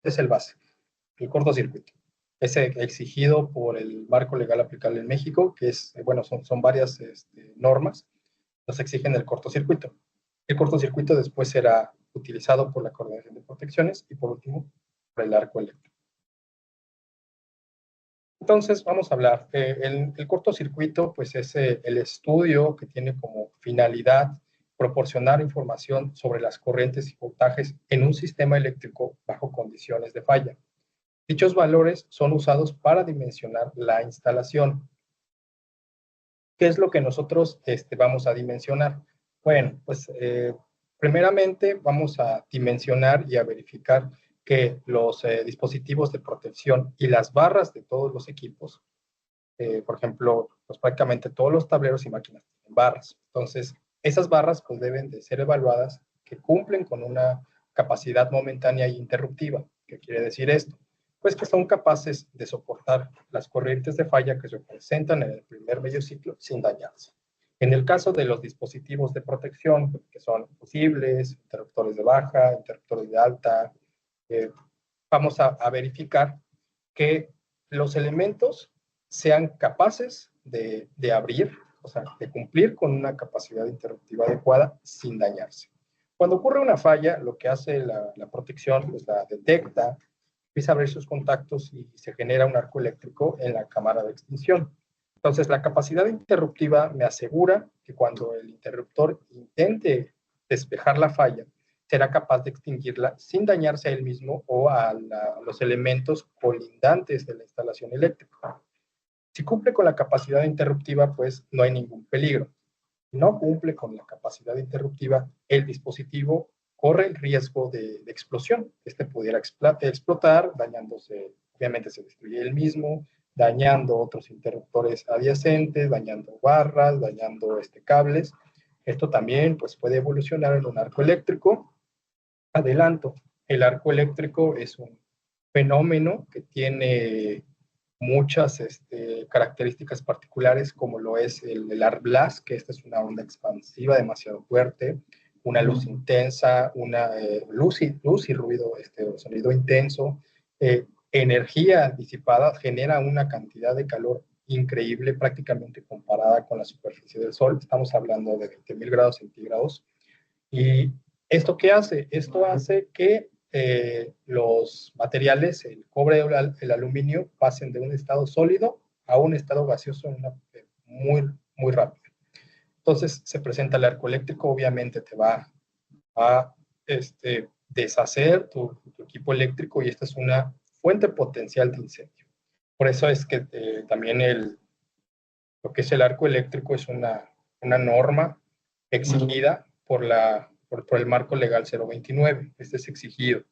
es el base, el cortocircuito. Es exigido por el marco legal aplicable en México, que es, bueno, son varias normas, nos exigen el cortocircuito. El cortocircuito después será utilizado por la Coordinación de Protecciones y por último, por el arco eléctrico. Entonces, vamos a hablar. El cortocircuito, pues es el estudio que tiene como finalidad proporcionar información sobre las corrientes y voltajes en un sistema eléctrico bajo condiciones de falla. Dichos valores son usados para dimensionar la instalación. ¿Qué es lo que nosotros vamos a dimensionar? Bueno, pues primeramente vamos a dimensionar y a verificar que los dispositivos de protección y las barras de todos los equipos, por ejemplo, pues prácticamente todos los tableros y máquinas tienen barras. Entonces, esas barras pues deben de ser evaluadas que cumplen con una capacidad momentánea e interruptiva. ¿Qué quiere decir esto? Pues que son capaces de soportar las corrientes de falla que se presentan en el primer medio ciclo sin dañarse. En el caso de los dispositivos de protección, que son fusibles, interruptores de baja, interruptores de alta, vamos a verificar que los elementos sean capaces de abrir, o sea, de cumplir con una capacidad interruptiva adecuada sin dañarse. Cuando ocurre una falla, lo que hace la protección, pues la detecta, empieza a abrir sus contactos y se genera un arco eléctrico en la cámara de extinción. Entonces, la capacidad interruptiva me asegura que cuando el interruptor intente despejar la falla, será capaz de extinguirla sin dañarse a él mismo o a los elementos colindantes de la instalación eléctrica. Si cumple con la capacidad interruptiva, pues no hay ningún peligro. Si no cumple con la capacidad interruptiva, el dispositivo corre el riesgo de explosión. Pudiera explotar, dañándose, obviamente se destruye él mismo, dañando otros interruptores adyacentes, dañando barras, dañando cables. Esto también pues, puede evolucionar en un arco eléctrico. Adelanto, el arco eléctrico es un fenómeno que tiene muchas características particulares, como lo es el arc blast, que esta es una onda expansiva demasiado fuerte, una luz intensa, una luz y ruido, sonido intenso, energía disipada, genera una cantidad de calor increíble, prácticamente comparada con la superficie del Sol. Estamos hablando de 20.000 grados centígrados. ¿Y esto qué hace? Esto hace que los materiales, el cobre o el aluminio, pasen de un estado sólido a un estado gaseoso muy, muy rápido. Entonces se presenta el arco eléctrico, obviamente te va a deshacer tu equipo eléctrico y esta es una fuente potencial de incendio. Por eso es que también lo que es el arco eléctrico es una norma exigida por el marco legal 029. Este es exigido.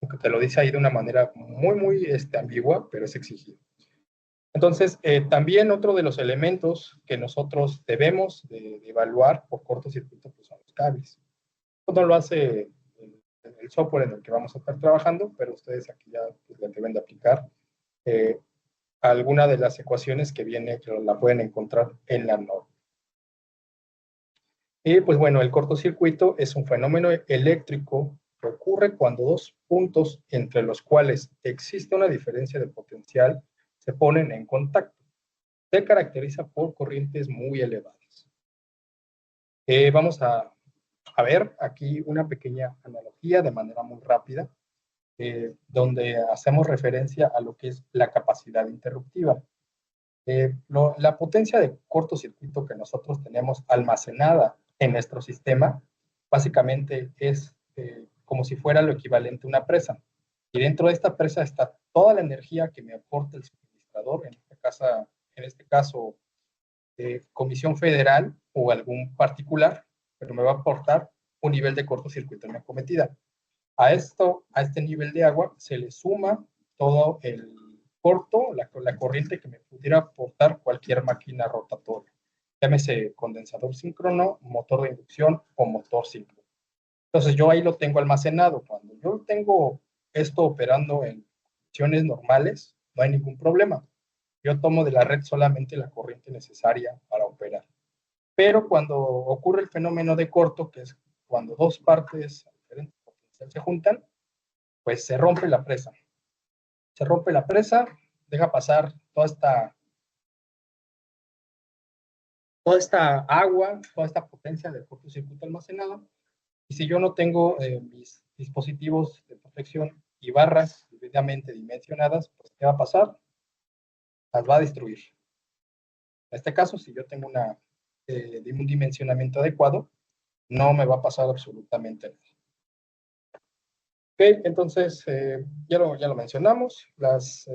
Aunque te lo dice ahí de una manera muy, muy ambigua, pero es exigido. Entonces, también otro de los elementos que nosotros debemos de evaluar por cortocircuito pues son los cables. Esto no lo hace el software en el que vamos a estar trabajando, pero ustedes aquí ya pues, le deben de aplicar alguna de las ecuaciones que la pueden encontrar en la norma. Y pues bueno, el cortocircuito es un fenómeno eléctrico que ocurre cuando dos puntos entre los cuales existe una diferencia de potencial se ponen en contacto. Se caracteriza por corrientes muy elevadas. Vamos a ver aquí una pequeña analogía de manera muy rápida, donde hacemos referencia a lo que es la capacidad interruptiva. La potencia de cortocircuito que nosotros tenemos almacenada en nuestro sistema, básicamente es como si fuera lo equivalente a una presa. Y dentro de esta presa está toda la energía que me aporta el suministrador, en este caso Comisión Federal o algún particular, pero me va a aportar un nivel de cortocircuito en mi acometida. A este nivel de agua se le suma todo el corto, la corriente que me pudiera aportar cualquier máquina rotatoria. Llámese condensador síncrono, motor de inducción o motor síncrono. Entonces yo ahí lo tengo almacenado. Cuando yo tengo esto operando en condiciones normales, no hay ningún problema. Yo tomo de la red solamente la corriente necesaria para operar. Pero cuando ocurre el fenómeno de corto, que es cuando dos partes diferentes potenciales se juntan, pues se rompe la presa. Se rompe la presa, deja pasar toda esta agua, toda esta potencia del cortocircuito almacenada. Y si yo no tengo mis dispositivos de protección y barras debidamente dimensionadas, pues ¿qué va a pasar? Las va a destruir. En este caso, si yo tengo un dimensionamiento adecuado, no me va a pasar absolutamente nada. Ok, entonces, ya lo mencionamos, los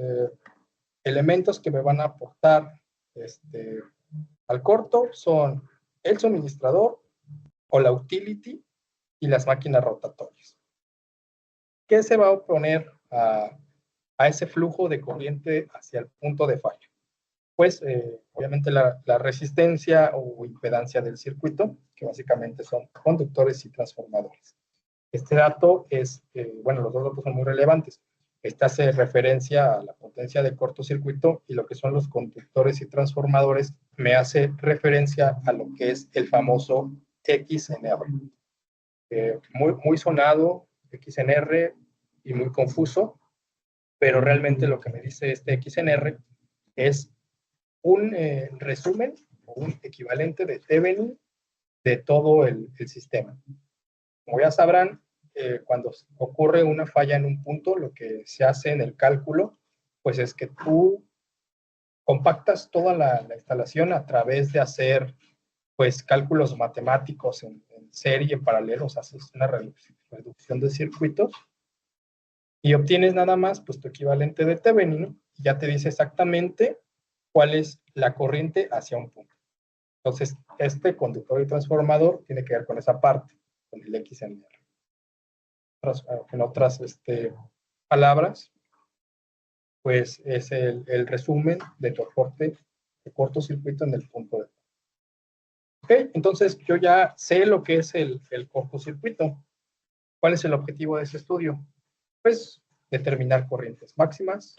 elementos que me van a aportar al corto son el suministrador o la utility y las máquinas rotatorias. ¿Qué se va a oponer a ese flujo de corriente hacia el punto de fallo? Pues obviamente la resistencia o impedancia del circuito, que básicamente son conductores y transformadores. Este dato es, bueno, los dos datos son muy relevantes. Esta hace referencia a la potencia de cortocircuito y lo que son los conductores y transformadores me hace referencia a lo que es el famoso XNR. Muy sonado, XNR, y muy confuso, pero realmente lo que me dice este XNR es un resumen o un equivalente de Thevenin de todo el sistema. Como ya sabrán, cuando ocurre una falla en un punto, lo que se hace en el cálculo, pues es que tú compactas toda la instalación a través de hacer pues cálculos matemáticos en serie, en paralelo, o sea, haces una reducción de circuitos y obtienes nada más pues tu equivalente de Thevenin, ¿no? Y ya te dice exactamente cuál es la corriente hacia un punto. Entonces, este conductor y transformador tiene que ver con esa parte, con el XNR. En otras palabras, pues es el resumen de tu aporte de cortocircuito en el punto de. Ok, entonces yo ya sé lo que es el cortocircuito. ¿Cuál es el objetivo de ese estudio? Pues determinar corrientes máximas,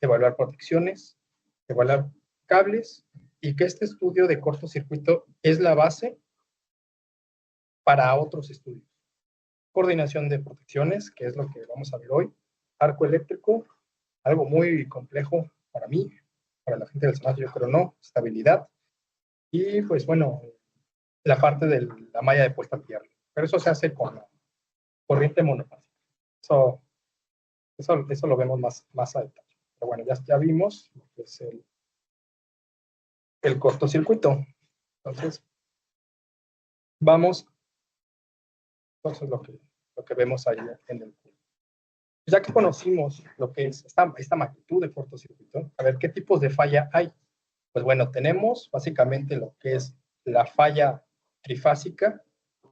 evaluar protecciones, evaluar cables, y que este estudio de cortocircuito es la base para otros estudios. Coordinación de protecciones, que es lo que vamos a ver hoy, arco eléctrico, algo muy complejo para mí, para la gente del SENACE yo creo no, estabilidad, y pues bueno, la parte de la malla de puesta a tierra. Pero eso se hace con la corriente monofásica. Eso lo vemos más a detalle. Pero bueno, ya vimos lo que es el cortocircuito. Entonces, vamos, entonces lo que vemos ahí en el curso. Ya que conocimos lo que es esta magnitud de cortocircuito, a ver qué tipos de falla hay. Pues bueno, tenemos básicamente lo que es la falla trifásica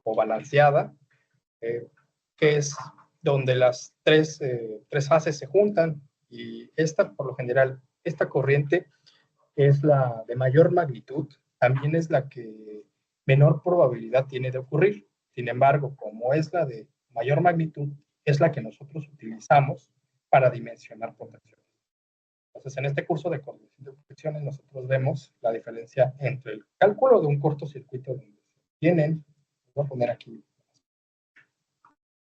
o balanceada, que es donde las tres fases se juntan, y esta, por lo general, esta corriente es la de mayor magnitud, también es la que menor probabilidad tiene de ocurrir. Sin embargo, como es la de mayor magnitud, es la que nosotros utilizamos para dimensionar protecciones. Entonces, en este curso de coordinación de protecciones, nosotros vemos la diferencia entre el cálculo de un cortocircuito donde tienen, voy a poner aquí,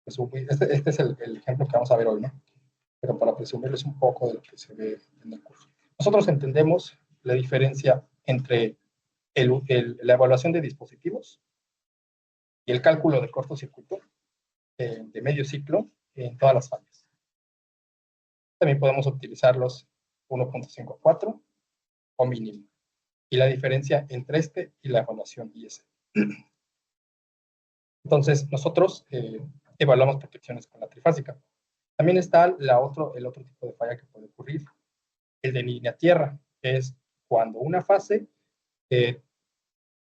este es el ejemplo que vamos a ver hoy, ¿no? Pero para presumirles un poco de lo que se ve en el curso. Nosotros entendemos la diferencia entre la evaluación de dispositivos y el cálculo de cortocircuito de medio ciclo en todas las fallas. También podemos utilizar los 1.54 o mínimo, y la diferencia entre este y la evaluación IS. Entonces, nosotros evaluamos protecciones con la trifásica. También está el otro tipo de falla que puede ocurrir, el de línea tierra, que es cuando una fase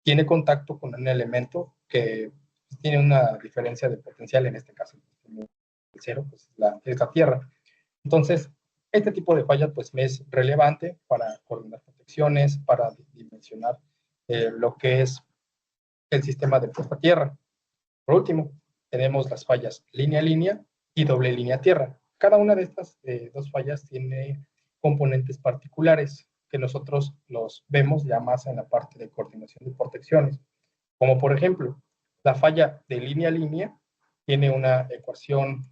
tiene contacto con un elemento que tiene una diferencia de potencial, en este caso, el cero, pues es la tierra. Entonces, este tipo de falla pues me es relevante para coordinar protecciones, para dimensionar lo que es el sistema de puesta a tierra. Por último, tenemos las fallas línea-línea y doble línea-tierra. Cada una de estas dos fallas tiene componentes particulares que nosotros los vemos ya más en la parte de coordinación de protecciones. Como por ejemplo, la falla de línea-línea tiene una ecuación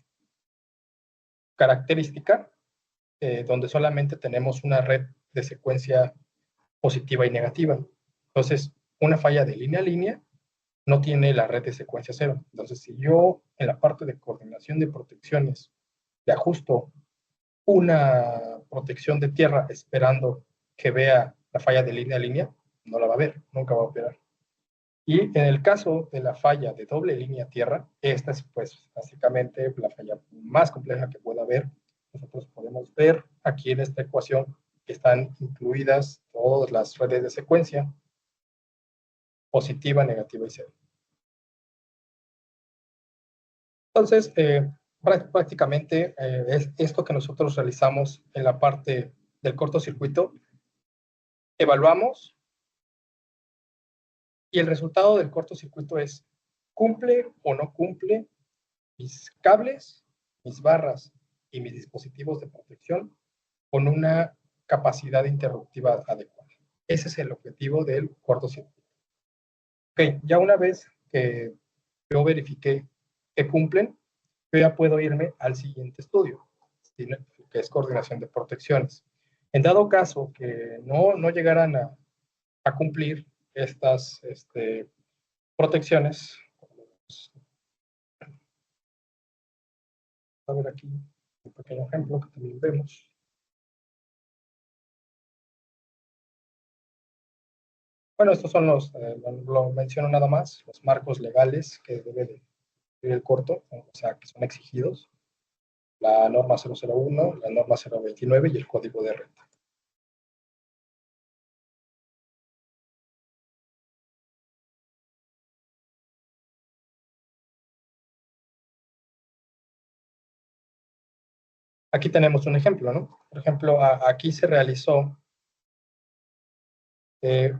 característica donde solamente tenemos una red de secuencia positiva y negativa. Entonces, una falla de línea a línea no tiene la red de secuencia cero. Entonces, si yo en la parte de coordinación de protecciones le ajusto una protección de tierra esperando que vea la falla de línea a línea, no la va a ver, nunca va a operar. Y en el caso de la falla de doble línea tierra, esta es pues básicamente la falla más compleja que pueda haber. Nosotros podemos ver aquí en esta ecuación que están incluidas todas las redes de secuencia, positiva, negativa y cero. Entonces, prácticamente es esto que nosotros realizamos en la parte del cortocircuito. Evaluamos y el resultado del cortocircuito es cumple o no cumple mis cables, mis barras y mis dispositivos de protección con una capacidad interruptiva adecuada. Ese es el objetivo del cortocircuito. Ok, ya una vez que yo verifiqué que cumplen, yo ya puedo irme al siguiente estudio, que es coordinación de protecciones. En dado caso que no llegaran a cumplir estas protecciones, a ver aquí un pequeño ejemplo que también vemos. Bueno, estos son lo menciono nada más, los marcos legales que debe de ir el corto, o sea, que son exigidos. La norma 001, la norma 029 y el código de red. Aquí tenemos un ejemplo, ¿no? Por ejemplo, aquí se realizó eh,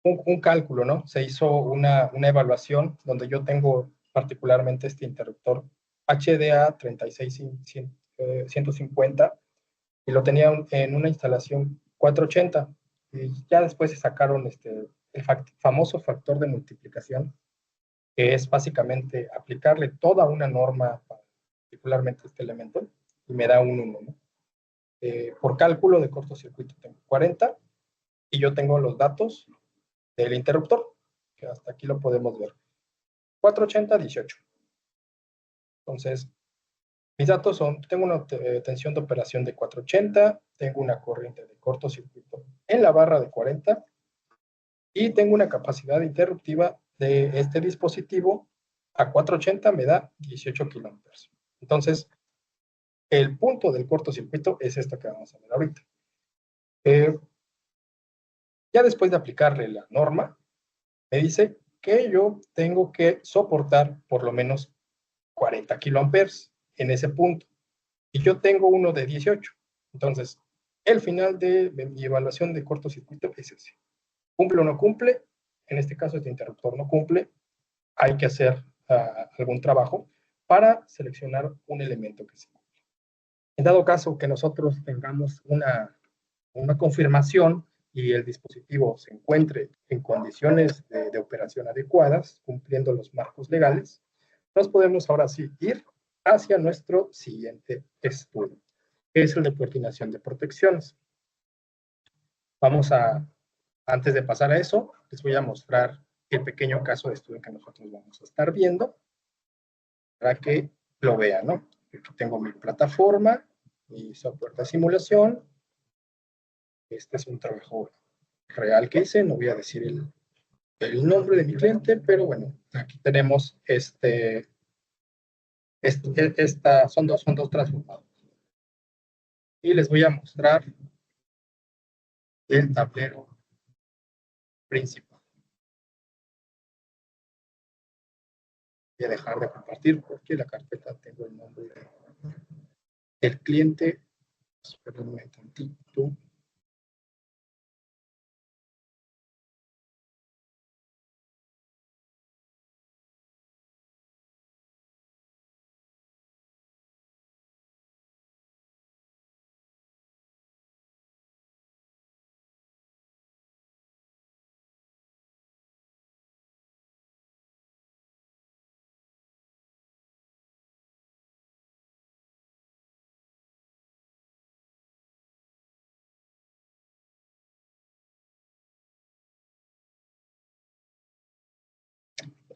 un cálculo, ¿no? Se hizo una evaluación donde yo tengo particularmente este interruptor HDA 36150 y lo tenía en una instalación 480 y ya después se sacaron el famoso factor de multiplicación, que es básicamente aplicarle toda una norma, particularmente este elemento, y me da un 1, ¿no? Por cálculo de cortocircuito tengo 40 y yo tengo los datos del interruptor, que hasta aquí lo podemos ver. 480, 18. Entonces, mis datos son, tengo una tensión de operación de 480, tengo una corriente de cortocircuito en la barra de 40 y tengo una capacidad interruptiva de este dispositivo a 480 me da 18 kilómetros. Entonces, el punto del cortocircuito es esto que vamos a ver ahorita. Ya después de aplicarle la norma, me dice que yo tengo que soportar por lo menos 40 kiloamperes en ese punto. Y yo tengo uno de 18. Entonces, el final de mi evaluación de cortocircuito es ese. ¿Cumple o no cumple? En este caso, este interruptor no cumple. Hay que hacer algún trabajo para seleccionar un elemento que sí cumple. En dado caso que nosotros tengamos una confirmación y el dispositivo se encuentre en condiciones de operación adecuadas, cumpliendo los marcos legales, nos podemos ahora sí ir hacia nuestro siguiente estudio, que es el de coordinación de protecciones. Antes de pasar a eso, les voy a mostrar el pequeño caso de estudio que nosotros vamos a estar viendo para que lo vean, ¿no? Aquí tengo mi plataforma, mi software de simulación. Este es un trabajo real que hice, no voy a decir el nombre de mi cliente, pero bueno, aquí tenemos son dos transformadores. Y les voy a mostrar el tablero principal. Voy a dejar de compartir porque la carpeta tengo el nombre del cliente. Espérenme tantito.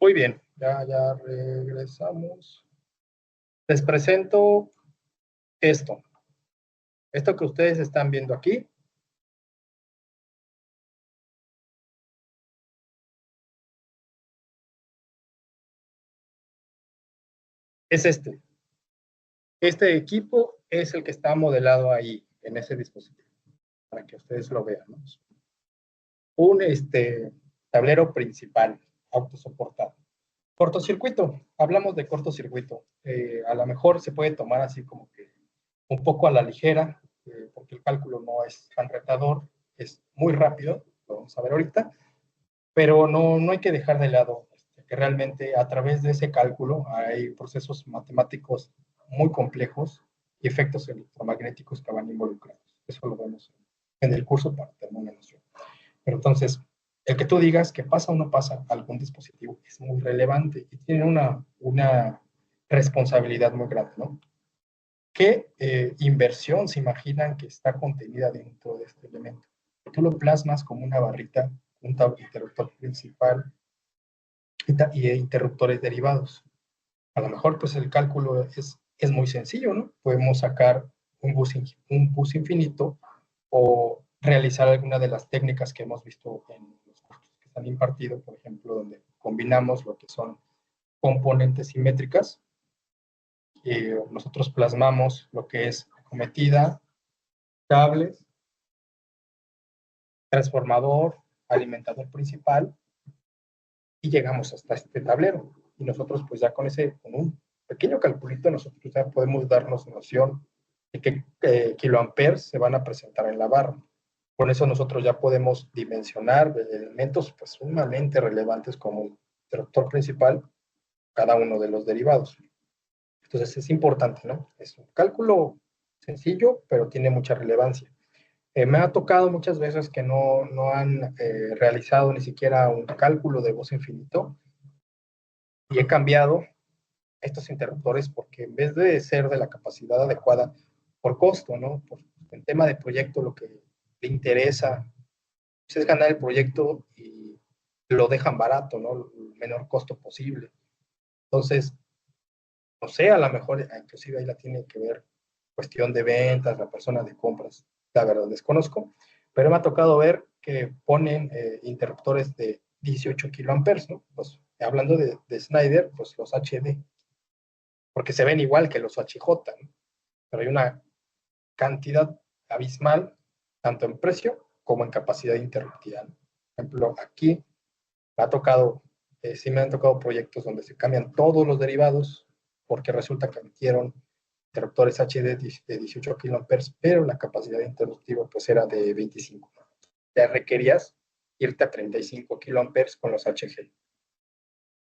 Muy bien, ya regresamos. Les presento esto. Esto que ustedes están viendo aquí es este. Este equipo es el que está modelado ahí, en ese dispositivo, para que ustedes lo vean, ¿no? Un tablero principal, autosoportado. Cortocircuito, hablamos de cortocircuito. A lo mejor se puede tomar así como que un poco a la ligera, porque el cálculo no es tan retador, es muy rápido, lo vamos a ver ahorita, pero no hay que dejar de lado que realmente a través de ese cálculo hay procesos matemáticos muy complejos y efectos electromagnéticos que van involucrados. Eso lo vemos en el curso para termodinámica. Pero entonces, el que tú digas que pasa o no pasa algún dispositivo es muy relevante y tiene una responsabilidad muy grande, ¿no? ¿Qué inversión se imaginan que está contenida dentro de este elemento? Tú lo plasmas como una barrita, un interruptor principal y interruptores derivados. A lo mejor pues el cálculo es muy sencillo, ¿no? Podemos sacar un bus infinito o realizar alguna de las técnicas que hemos visto en los cursos que se han impartido, por ejemplo, donde combinamos lo que son componentes simétricas. Nosotros plasmamos lo que es acometida, cables, transformador, alimentador principal, y llegamos hasta este tablero. Y nosotros pues ya con un pequeño calculito, nosotros ya podemos darnos noción de qué kiloamperes se van a presentar en la barra. Con eso nosotros ya podemos dimensionar elementos pues sumamente relevantes como el interruptor principal, cada uno de los derivados. Entonces es importante, ¿no? Es un cálculo sencillo, pero tiene mucha relevancia. Me ha tocado muchas veces que no han realizado ni siquiera un cálculo de voz infinito y he cambiado estos interruptores porque en vez de ser de la capacidad adecuada por costo, ¿no? Por el tema de proyecto, lo que le interesa pues, es ganar el proyecto y lo dejan barato, ¿no? El menor costo posible. Entonces, no sé, a lo mejor inclusive ahí la tiene que ver cuestión de ventas, la persona de compras, la verdad desconozco, pero me ha tocado ver que ponen interruptores de 18 kiloamperes, ¿no? Pues hablando de Schneider, pues los HD, porque se ven igual que los HJ, ¿no? Pero hay una cantidad abismal, tanto en precio como en capacidad interruptiva, ¿no? Por ejemplo, aquí me ha tocado, sí me han tocado proyectos donde se cambian todos los derivados, porque resulta que metieron interruptores HD de 18 kiloamperes, pero la capacidad interruptiva pues era de 25. Ya requerías irte a 35 kiloamperes con los HG.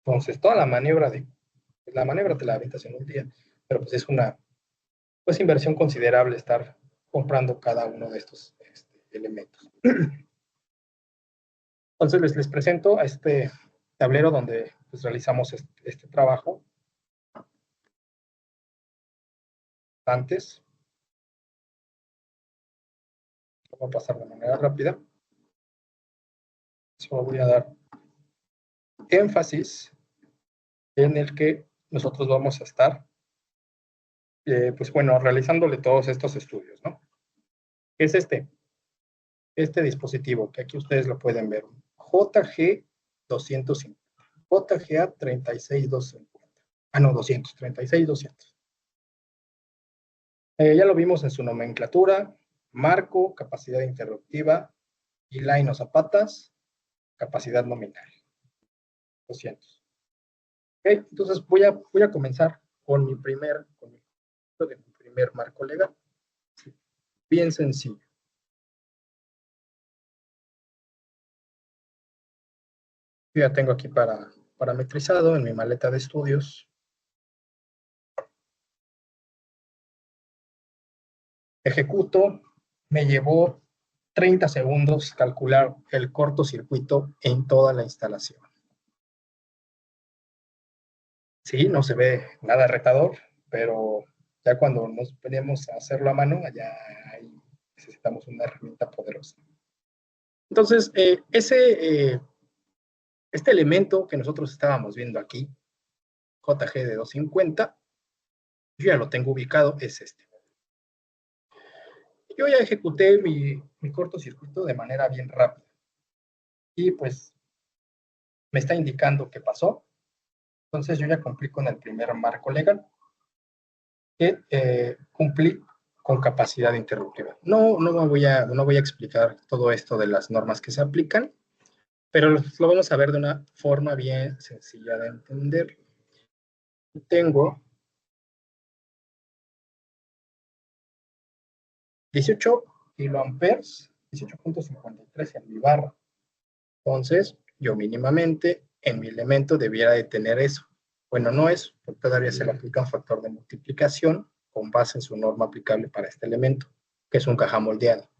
Entonces, toda la maniobra te la aventas en un día, pero pues es una pues, inversión considerable estar comprando cada uno de estos elementos. Entonces, les presento a este tablero donde pues, realizamos este trabajo antes. Lo voy a pasar de manera rápida. Solo voy a dar énfasis en el que nosotros vamos a estar, pues bueno, realizándole todos estos estudios, ¿no? ¿Qué es este dispositivo? Que aquí ustedes lo pueden ver. JG 250. JGA 36250. Ah, no, 200, 36200. Ya lo vimos en su nomenclatura, marco, capacidad interruptiva, y line o zapatas, capacidad nominal, 200. Okay, entonces voy a comenzar con mi primer marco legal. Bien sencillo. Yo ya tengo aquí parametrizado en mi maleta de estudios. Ejecuto, me llevó 30 segundos calcular el cortocircuito en toda la instalación. Sí, no se ve nada retador, pero ya cuando nos ponemos a hacerlo a mano, ya necesitamos una herramienta poderosa. Entonces, Este elemento que nosotros estábamos viendo aquí, JG de 250, yo ya lo tengo ubicado, es este. Yo ya ejecuté mi cortocircuito de manera bien rápida. Y pues me está indicando qué pasó. Entonces yo ya cumplí con el primer marco legal, que cumplí con capacidad interruptiva. No voy a explicar todo esto de las normas que se aplican, pero lo vamos a ver de una forma bien sencilla de entender. Tengo 18 kiloamperes, 18.53 en mi barra. Entonces, yo mínimamente en mi elemento debiera de tener eso. Bueno, no es, porque todavía se le aplica un factor de multiplicación con base en su norma aplicable para este elemento, que es un caja moldeada.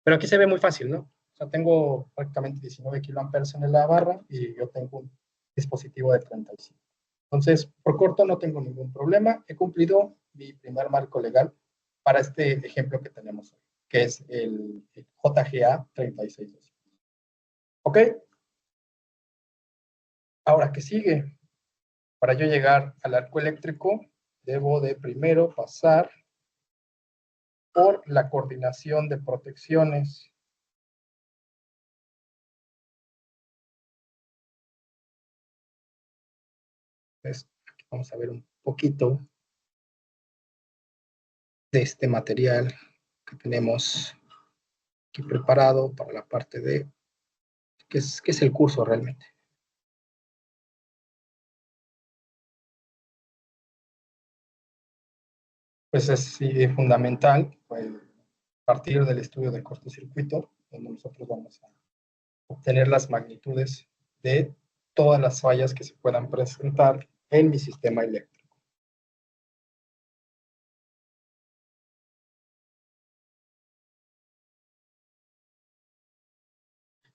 Pero aquí se ve muy fácil, ¿no? O sea, tengo prácticamente 19 kiloamperes en la barra y yo tengo un dispositivo de 35. Entonces, por corto no tengo ningún problema. He cumplido mi primer marco legal para este ejemplo que tenemos hoy, que es el JGA 36. ¿Ok? Ahora, ¿qué sigue? Para yo llegar al arco eléctrico, debo de primero pasar por la coordinación de protecciones. Entonces, aquí vamos a ver un poquito de este material que tenemos aquí preparado para la parte de qué es el curso realmente. Pues es fundamental pues, partir del estudio del cortocircuito, donde nosotros vamos a obtener las magnitudes de todas las fallas que se puedan presentar en mi sistema eléctrico.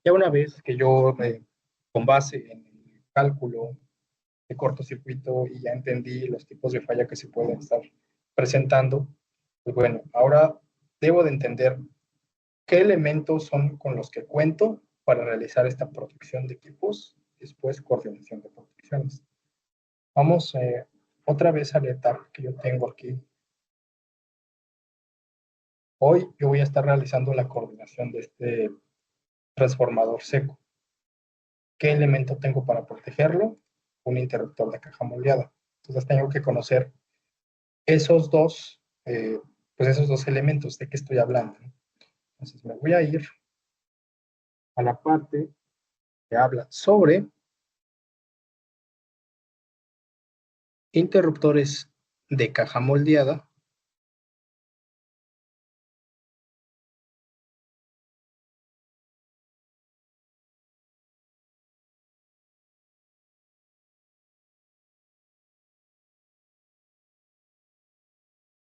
Ya una vez que yo, con base en el cálculo de cortocircuito y ya entendí los tipos de falla que se pueden estar presentando, pues bueno, ahora debo de entender qué elementos son con los que cuento para realizar esta protección de equipos, después coordinación de protecciones. Vamos otra vez a la etapa que yo tengo aquí. Hoy yo voy a estar realizando la coordinación de este transformador seco. ¿Qué elemento tengo para protegerlo? Un interruptor de caja moldeada. Entonces tengo que conocer esos dos, pues esos dos elementos de que estoy hablando. Entonces me voy a ir a la parte que habla sobre interruptores de caja moldeada.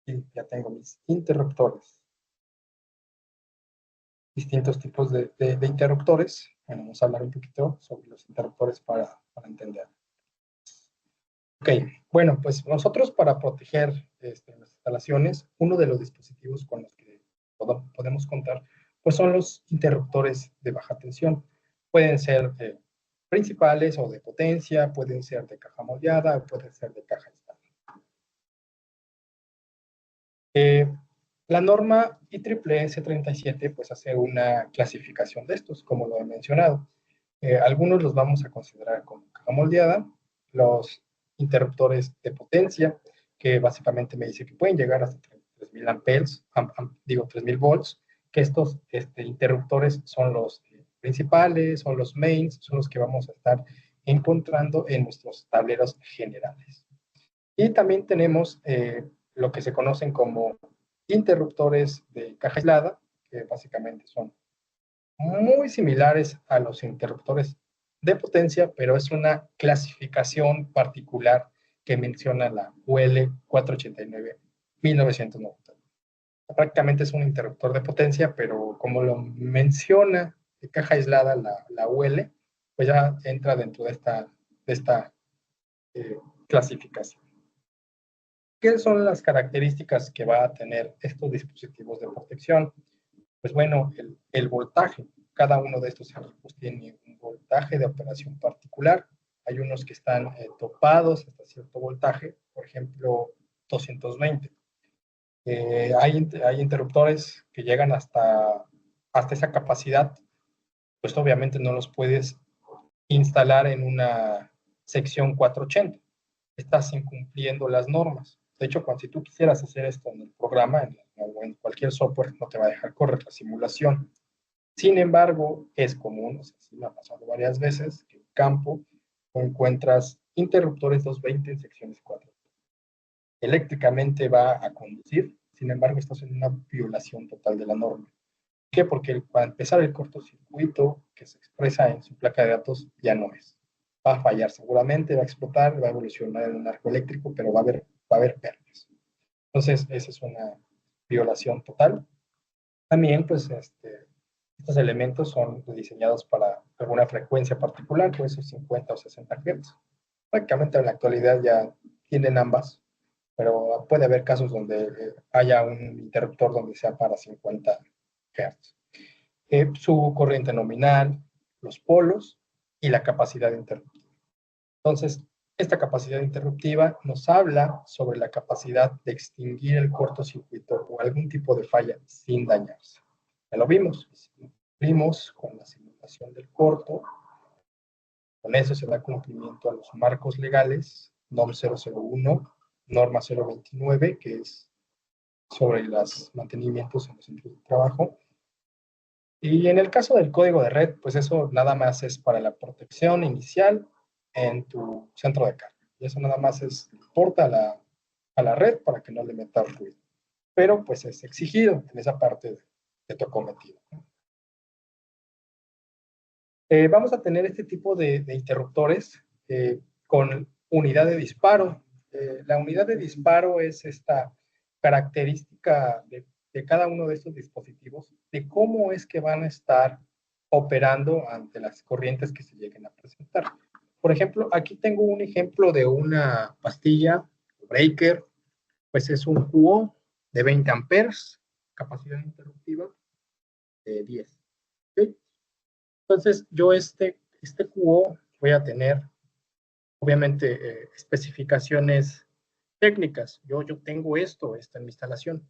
Y ya tengo mis interruptores. Distintos tipos de interruptores. Bueno, vamos a hablar un poquito sobre los interruptores para entender. Ok, bueno, pues nosotros para proteger las instalaciones, uno de los dispositivos con los que podemos contar, pues son los interruptores de baja tensión. Pueden ser principales o de potencia, pueden ser de caja moldeada, o pueden ser de caja estándar. La norma IEEE S37 pues hace una clasificación de estos, como lo he mencionado. Algunos los vamos a considerar como caja moldeada, los interruptores de potencia, que básicamente me dice que pueden llegar hasta 3.000 amperes, digo 3.000 volts, que estos interruptores son los principales, son los mains, son los que vamos a estar encontrando en nuestros tableros generales. Y también tenemos lo que se conocen como interruptores de caja aislada, que básicamente son muy similares a los interruptores de potencia, pero es una clasificación particular que menciona la UL 489-1990. Prácticamente es un interruptor de potencia, pero como lo menciona de caja aislada la UL, pues ya entra dentro de esta clasificación. ¿Qué son las características que va a tener estos dispositivos de protección? Pues bueno, el voltaje. Cada uno de estos equipos tiene un voltaje voltaje de operación particular. Hay unos que están topados hasta cierto voltaje, por ejemplo, 220. Hay interruptores que llegan hasta esa capacidad, pues obviamente no los puedes instalar en una sección 480. Estás incumpliendo las normas. De hecho, si tú quisieras hacer esto en el programa o en cualquier software, no te va a dejar correr la simulación. Sin embargo, es común, o sea, sí me ha pasado varias veces, que en campo encuentras interruptores 220 en secciones 4. Eléctricamente va a conducir, sin embargo, estás en una violación total de la norma. ¿Por qué? Porque para empezar el cortocircuito que se expresa en su placa de datos ya no es. Va a fallar seguramente, va a explotar, va a evolucionar en un arco eléctrico, pero va a haber pérdidas. Entonces, esa es una violación total. También, pues, estos elementos son diseñados para alguna frecuencia particular, puede ser 50 o 60 Hz. Prácticamente en la actualidad ya tienen ambas, pero puede haber casos donde haya un interruptor donde sea para 50 Hz. Su corriente nominal, los polos y la capacidad interruptiva. Entonces, esta capacidad interruptiva nos habla sobre la capacidad de extinguir el cortocircuito o algún tipo de falla sin dañarse. Ya lo vimos, cumplimos con la simulación del corto, con eso se da cumplimiento a los marcos legales, NOM 001, norma 029, que es sobre los mantenimientos en los centros de trabajo. Y en el caso del código de red, pues eso nada más es para la protección inicial en tu centro de carga. Y eso nada más importa a la red para que no le metas ruido. Pero pues es exigido en esa parte de tu cometido. Vamos a tener este tipo de interruptores con unidad de disparo. La unidad de disparo es esta característica de cada uno de estos dispositivos, de cómo es que van a estar operando ante las corrientes que se lleguen a presentar. Por ejemplo, aquí tengo un ejemplo de una pastilla breaker, pues es un QO de 20 amperes, capacidad interruptiva de 10. ¿Sí? Entonces, yo este QO voy a tener, obviamente, especificaciones técnicas. Yo tengo esta en mi instalación,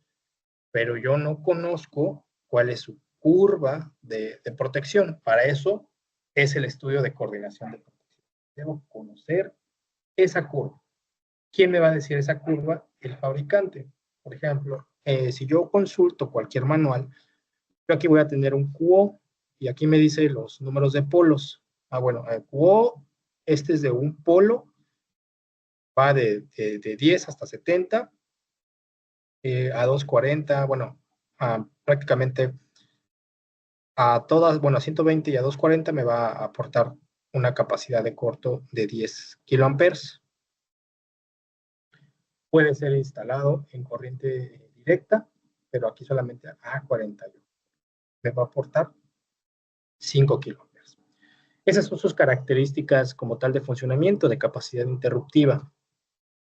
pero yo no conozco cuál es su curva de protección. Para eso es el estudio de coordinación de protección. Debo conocer esa curva. ¿Quién me va a decir esa curva? El fabricante. Por ejemplo, si yo consulto cualquier manual, yo aquí voy a tener un QO y aquí me dice los números de polos. Bueno, el QO, este es de un polo, va de 10 hasta 70, a 240, bueno, prácticamente a todas, bueno, a 120 y a 240 me va a aportar una capacidad de corto de 10 kiloamperes. Puede ser instalado en corriente directa, pero aquí solamente a 41. Me va a aportar 5 kiloamperes. Esas son sus características como tal de funcionamiento, de capacidad interruptiva.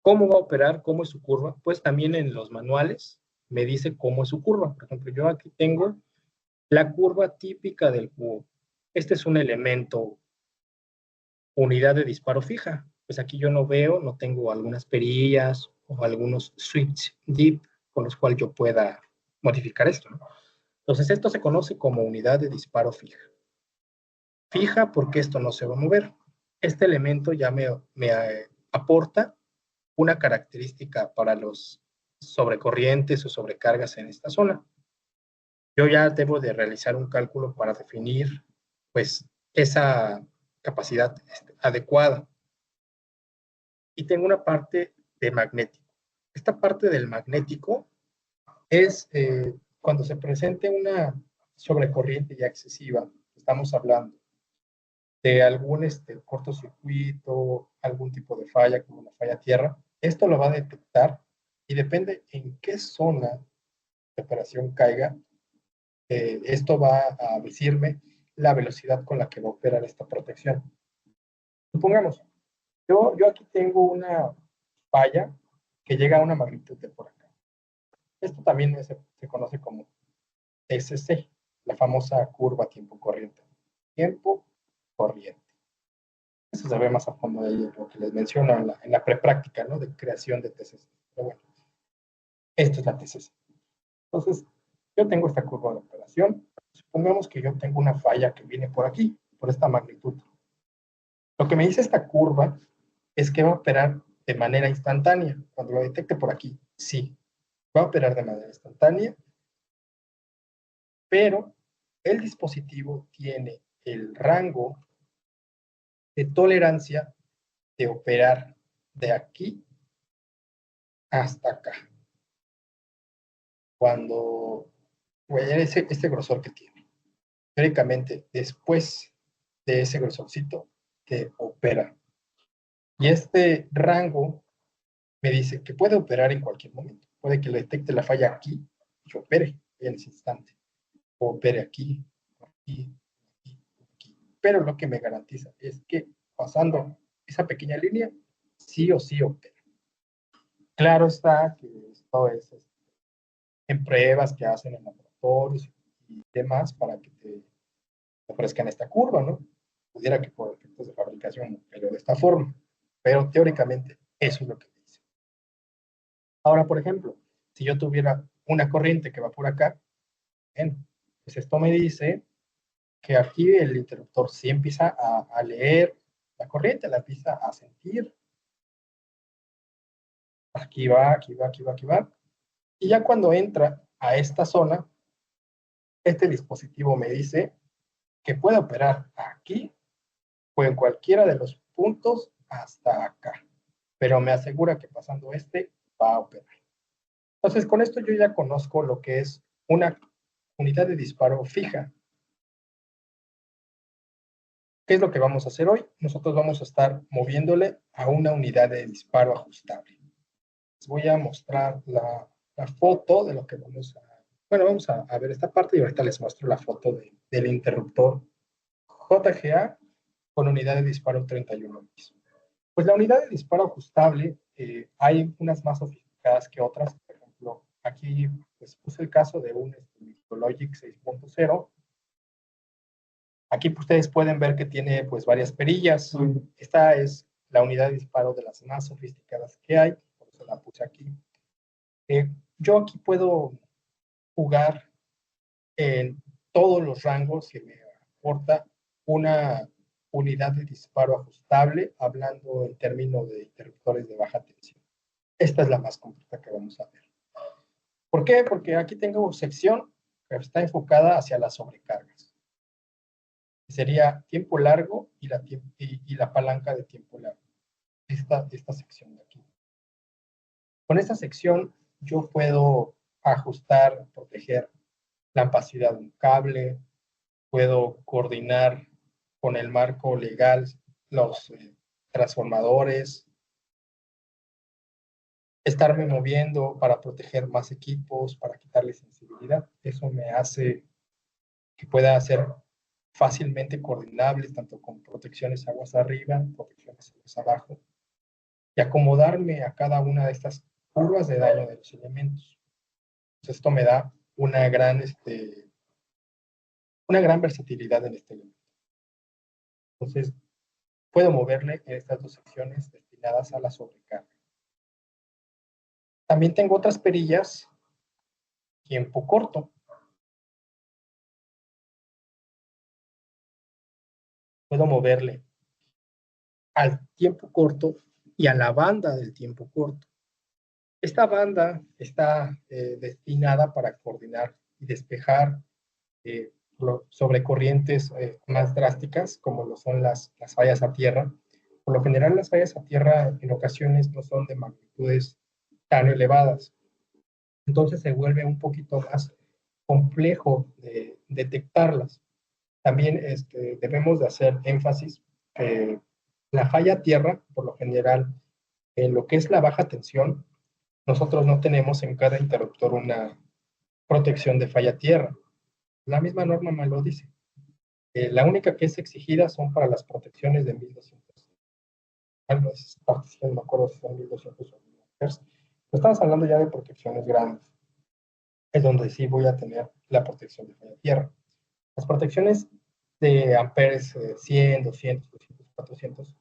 ¿Cómo va a operar? ¿Cómo es su curva? Pues también en los manuales me dice cómo es su curva. Por ejemplo, yo aquí tengo la curva típica del QO. Este es un elemento, unidad de disparo fija. Pues aquí yo no tengo algunas perillas o algunos switch deep con los cuales yo pueda modificar esto, ¿no? Entonces, esto se conoce como unidad de disparo fija. Fija porque esto no se va a mover. Este elemento ya me aporta una característica para los sobrecorrientes o sobrecargas en esta zona. Yo ya debo de realizar un cálculo para definir, pues, esa capacidad adecuada. Y tengo una parte de magnético. Esta parte del magnético es cuando se presente una sobrecorriente ya excesiva, estamos hablando de algún cortocircuito, algún tipo de falla, como la falla tierra, esto lo va a detectar y depende en qué zona de operación caiga, esto va a decirme la velocidad con la que va a operar esta protección. Supongamos, yo aquí tengo una falla que llega a una magnitud de por acá. Esto también se conoce como SC, la famosa curva tiempo corriente. Tiempo corriente. Eso se ve más a fondo de lo que les menciono en la prepráctica, ¿no? De creación de TCC. Pero bueno, esto es la TCC. Entonces, yo tengo esta curva de operación. Supongamos que yo tengo una falla que viene por aquí, por esta magnitud. Lo que me dice esta curva es que va a operar de manera instantánea. Cuando lo detecte por aquí, sí, va a operar de manera instantánea, pero el dispositivo tiene el rango de tolerancia de operar de aquí hasta acá. Cuando este grosor que tiene, teóricamente, después de ese grosorcito, que opera. Y este rango me dice que puede operar en cualquier momento. Puede que le detecte la falla aquí y opere en ese instante. O opere aquí, aquí, aquí, aquí. Pero lo que me garantiza es que pasando esa pequeña línea, sí o sí opera. Claro está que esto es en pruebas que hacen en laboratorios y demás para que te ofrezcan esta curva, ¿no? Pudiera que por efectos de fabricación, pero de esta forma. Pero teóricamente eso es lo que dice. Ahora, por ejemplo, si yo tuviera una corriente que va por acá, bueno, pues esto me dice que aquí el interruptor sí empieza a leer la corriente, la empieza a sentir. Aquí va, aquí va, aquí va, aquí va. Y ya cuando entra a esta zona, este dispositivo me dice que puede operar aquí o en cualquiera de los puntos hasta acá. Pero me asegura que pasando este va a operar. Entonces, con esto yo ya conozco lo que es una unidad de disparo fija. ¿Qué es lo que vamos a hacer hoy? Nosotros vamos a estar moviéndole a una unidad de disparo ajustable. Les voy a mostrar la foto de lo que vamos a... Bueno, vamos a ver esta parte y ahorita les muestro la foto del interruptor JGA con unidad de disparo 31 bits. Pues la unidad de disparo ajustable, hay unas más sofisticadas que otras. Por ejemplo, aquí pues, puse el caso de un Logic 6.0. Aquí pues, ustedes pueden ver que tiene pues varias perillas. Esta es la unidad de disparo de las más sofisticadas que hay, por eso la puse aquí. Yo aquí puedo jugar en todos los rangos que me aporta una unidad de disparo ajustable, hablando en términos de interruptores de baja tensión. Esta es la más completa que vamos a ver. ¿Por qué? Porque aquí tengo sección que está enfocada hacia las sobrecargas. Sería tiempo largo y la palanca de tiempo largo. Esta sección de aquí. Con esta sección yo puedo ajustar, proteger la opacidad de un cable, puedo coordinar con el marco legal los transformadores, estarme moviendo para proteger más equipos, para quitarle sensibilidad. Eso me hace que pueda ser fácilmente coordinables, tanto con protecciones aguas arriba, protecciones aguas abajo, y acomodarme a cada una de estas curvas de daño de los elementos. Entonces, esto me da una gran versatilidad en este elemento. Entonces, puedo moverle en estas dos secciones destinadas a la sobrecarga. También tengo otras perillas, tiempo corto. Puedo moverle al tiempo corto y a la banda del tiempo corto. Esta banda está destinada para coordinar y despejar sobre corrientes más drásticas, como lo son las fallas a tierra. Por lo general, las fallas a tierra en ocasiones no son de magnitudes tan elevadas. Entonces se vuelve un poquito más complejo de detectarlas. También debemos de hacer énfasis que la falla a tierra, por lo general, en lo que es la baja tensión, nosotros no tenemos en cada interruptor una protección de falla a tierra. La misma norma me lo dice. La única que es exigida son para las protecciones de 1200. Algunas partes, no me acuerdo si son 1200 o 1000 Hz. Pero estamos hablando ya de protecciones grandes. Es donde sí voy a tener la protección de falla a tierra. Las protecciones de amperes 100, 200, 300, 400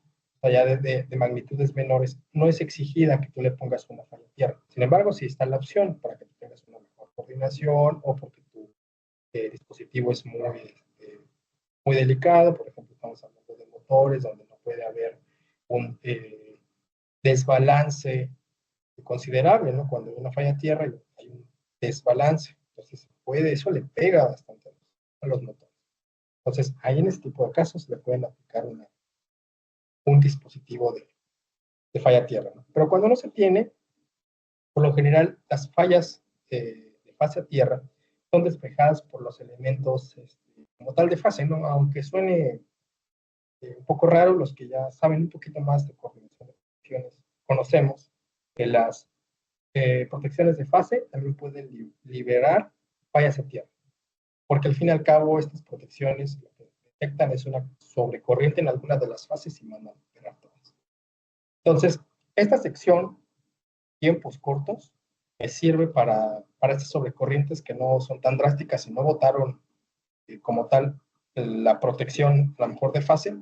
allá de magnitudes menores, no es exigida que tú le pongas una falla tierra. Sin embargo, sí está la opción para que tú tengas una mejor coordinación o porque tu dispositivo es muy delicado. Por ejemplo, estamos hablando de motores donde no puede haber un desbalance considerable, ¿no? Cuando hay una falla tierra hay un desbalance. Entonces, eso le pega bastante a los motores. Entonces, ahí en este tipo de casos le pueden aplicar un dispositivo de falla tierra, ¿no? Pero cuando no se tiene, por lo general, las fallas de fase a tierra son despejadas por los elementos como tal de fase, ¿no? Aunque suene un poco raro, los que ya saben un poquito más de coordinación de funciones, conocemos que las protecciones de fase también pueden liberar fallas a tierra, porque al fin y al cabo estas protecciones lo que detectan es una sobrecorriente en algunas de las fases y mandan a operar todas. Entonces, esta sección, tiempos cortos, me sirve para estas sobrecorrientes que no son tan drásticas y no botaron como tal la protección, a lo mejor de fase.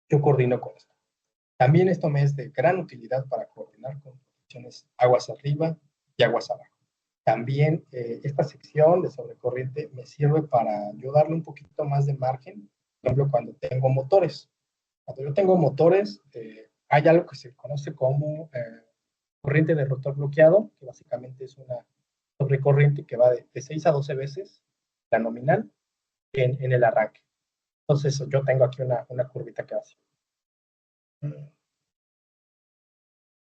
Yo coordino con esto. También esto me es de gran utilidad para coordinar con protecciones aguas arriba y aguas abajo. También esta sección de sobrecorriente me sirve para yo darle un poquito más de margen, por ejemplo, cuando tengo motores. Cuando yo tengo motores, hay algo que se conoce como corriente de rotor bloqueado, que básicamente es una sobrecorriente que va de 6 a 12 veces la nominal en el arranque. Entonces, yo tengo aquí una curvita que hace.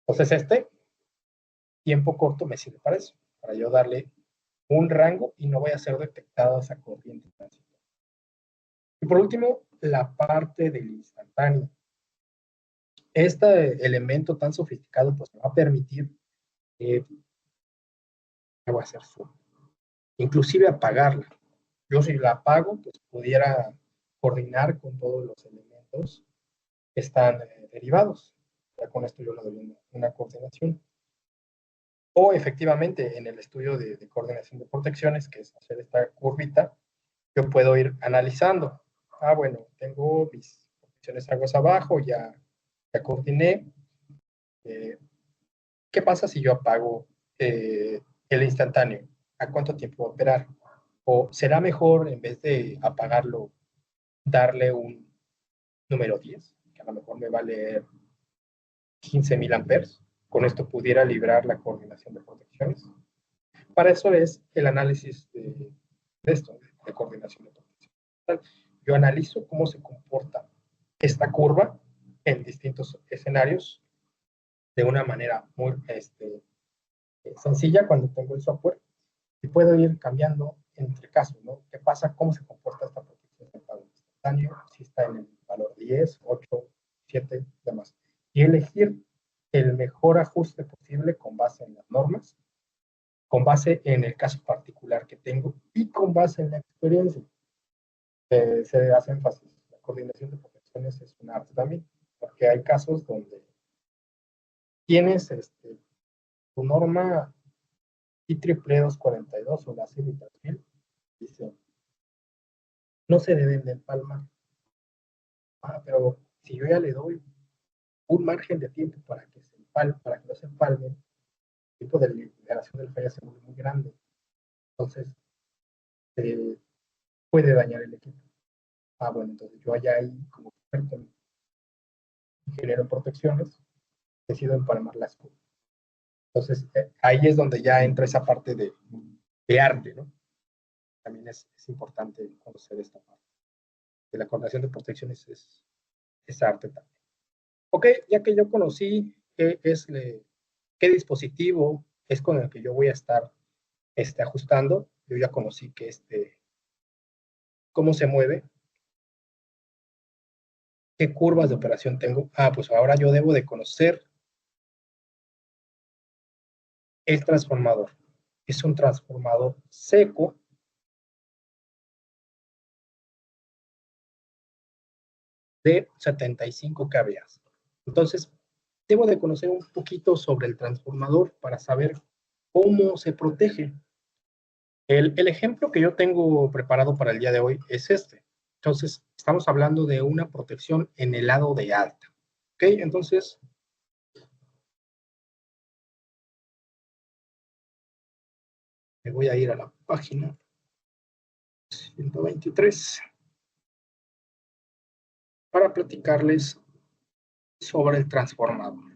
Entonces, este tiempo corto me sirve para eso, para yo darle un rango y no voy a ser detectada esa corriente transitoria. Y por último, la parte del instantáneo. Este elemento tan sofisticado pues me va a permitir voy a hacer zoom, inclusive apagarla. Yo si la apago, pues pudiera coordinar con todos los elementos que están derivados. Ya con esto yo le doy una coordinación. O efectivamente en el estudio de coordinación de protecciones, que es hacer esta curvita, yo puedo ir analizando. Ah, bueno, tengo mis protecciones aguas abajo, ya coordiné. ¿Qué pasa si yo apago el instantáneo? ¿A cuánto tiempo va a operar? ¿O será mejor, en vez de apagarlo, darle un número 10, que a lo mejor me va a leer 15.000 amperes? Con esto pudiera librar la coordinación de protecciones. Para eso es el análisis de esto, de coordinación de protecciones. Yo analizo cómo se comporta esta curva en distintos escenarios de una manera muy sencilla cuando tengo el software y puedo ir cambiando entre casos, ¿no? ¿Qué pasa? ¿Cómo se comporta esta protección de pago instantáneo? Si está en el valor 10, 8, 7, demás. Y elegir el mejor ajuste posible con base en las normas, con base en el caso particular que tengo y con base en la experiencia. Se hace énfasis. La coordinación de protecciones es un arte también, porque hay casos donde tienes tu norma IEEE 242 o la CIVI 3000, dice, no se deben de empalmar. Ah, pero si yo ya le doy un margen de tiempo para que para que no se empalmen, el tipo de liberación del falla se vuelve muy grande. Entonces, eh, puede dañar el equipo. Ah, bueno, entonces yo allá ahí, como experto en ingeniero en protecciones, decido empalmar las cosas. Entonces, ahí es donde ya entra esa parte de arte, ¿no? También es importante conocer esta parte. De la coordinación de protecciones es arte también. Ok, ya que yo conocí qué dispositivo es con el que yo voy a estar ajustando, yo ya conocí que cómo se mueve, qué curvas de operación tengo. Ah, pues ahora yo debo de conocer el transformador. Es un transformador seco de 75 kVA. Entonces, debo de conocer un poquito sobre el transformador para saber cómo se protege. El ejemplo que yo tengo preparado para el día de hoy es este. Entonces, estamos hablando de una protección en el lado de alta. Ok, entonces, me voy a ir a la página 123 para platicarles sobre el transformador.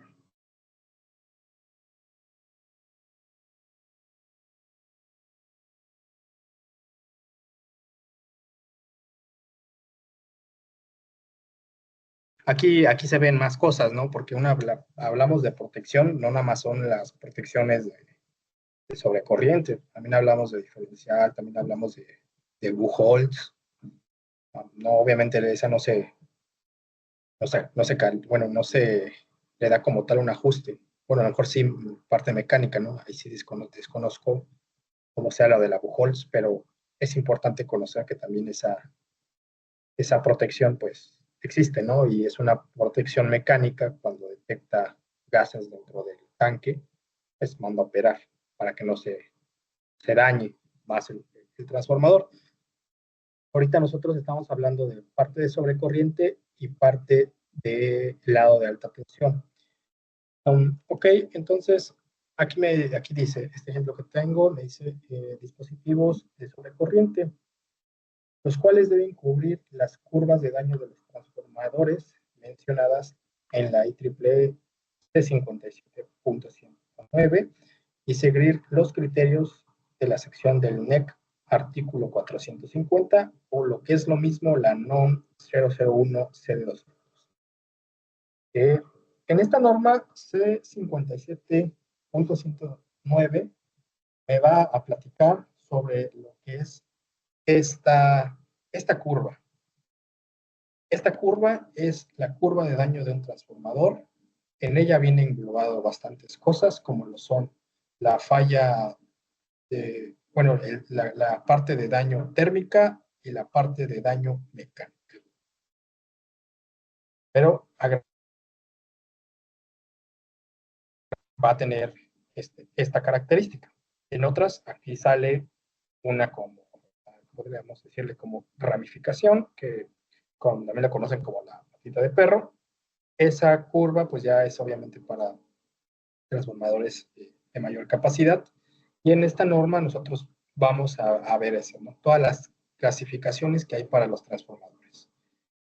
Aquí se ven más cosas, ¿no? Porque hablamos de protección, no nada más son las protecciones de sobrecorriente, también hablamos de diferencial, también hablamos de Buchholz. No, obviamente esa bueno, no se le da como tal un ajuste. Bueno, a lo mejor sí parte mecánica, ¿no? Ahí sí desconozco cómo sea la de la Buchholz, pero es importante conocer que también esa protección pues existe, ¿no? Y es una protección mecánica cuando detecta gases dentro del tanque, pues manda a operar para que no se dañe más el transformador. Ahorita nosotros estamos hablando de parte de sobrecorriente y parte del lado de alta tensión. Ok, entonces aquí dice, este ejemplo que tengo, me dice dispositivos de sobrecorriente, los cuales deben cubrir las curvas de daño de los transformadores mencionadas en la IEEE C57.109 y seguir los criterios de la sección del NEC artículo 450 o lo que es lo mismo la NOM 001 C2. En esta norma C57.109 me va a platicar sobre lo que es esta curva. Esta curva es la curva de daño de un transformador. En ella viene englobado bastantes cosas, como lo son la falla, bueno, la parte de daño térmica y la parte de daño mecánica. Pero va a tener esta característica. En otras, aquí sale una como, podríamos decirle como ramificación, que también la conocen como la patita de perro. Esa curva pues ya es obviamente para transformadores de mayor capacidad. Y en esta norma nosotros vamos a ver eso, ¿no? Todas las clasificaciones que hay para los transformadores.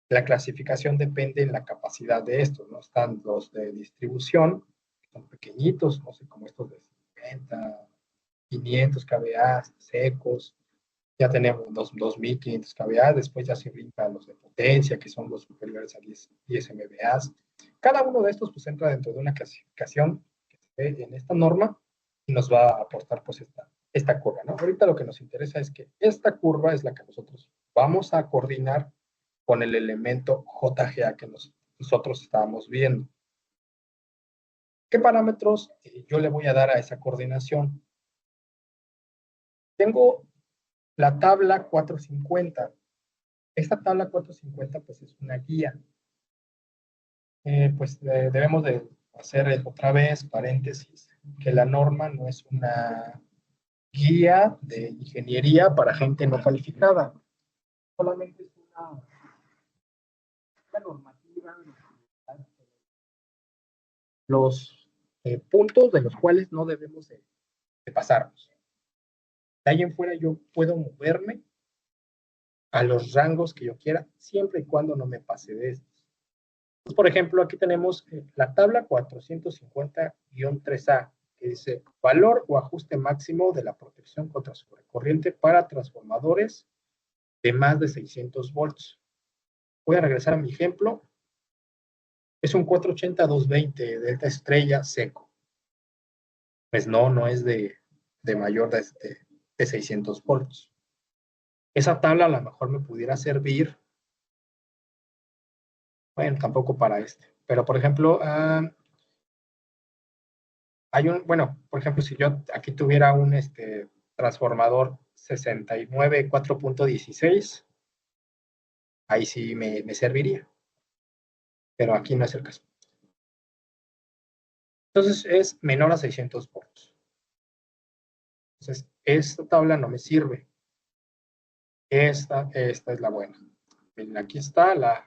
La clasificación depende de la capacidad de estos, ¿no? Están los de distribución, que son pequeñitos, no sé, como estos de 50, 500 kVA secos, ya tenemos 2500 kVA, después ya se brinca a los de potencia, que son los superiores a 10 MVA. Cada uno de estos pues entra dentro de una clasificación que se ve en esta norma y nos va a aportar pues esta curva, ¿no? Ahorita lo que nos interesa es que esta curva es la que nosotros vamos a coordinar con el elemento JGA que nosotros estábamos viendo. ¿Qué parámetros yo le voy a dar a esa coordinación? Tengo la tabla 450. Esta tabla 450 pues es una guía. Pues debemos de hacer otra vez paréntesis, que la norma no es una guía de ingeniería para gente no calificada, solamente es una normativa, los puntos de los cuales no debemos de pasarnos. De ahí en fuera yo puedo moverme a los rangos que yo quiera, siempre y cuando no me pase de estos. Pues, por ejemplo, aquí tenemos la tabla 450-3A, que dice valor o ajuste máximo de la protección contra sobrecorriente para transformadores de más de 600 volts. Voy a regresar a mi ejemplo. Es un 480-220 delta estrella seco. Pues no es de mayor de 600 volts. Esa tabla a lo mejor me pudiera servir, bueno, tampoco para pero por ejemplo, bueno, por ejemplo, si yo aquí tuviera un transformador 69 4.16, ahí sí me serviría, pero aquí no es el caso. Entonces es menor a 600 volts. Entonces, esta tabla no me sirve. Esta es la buena. Miren, aquí está las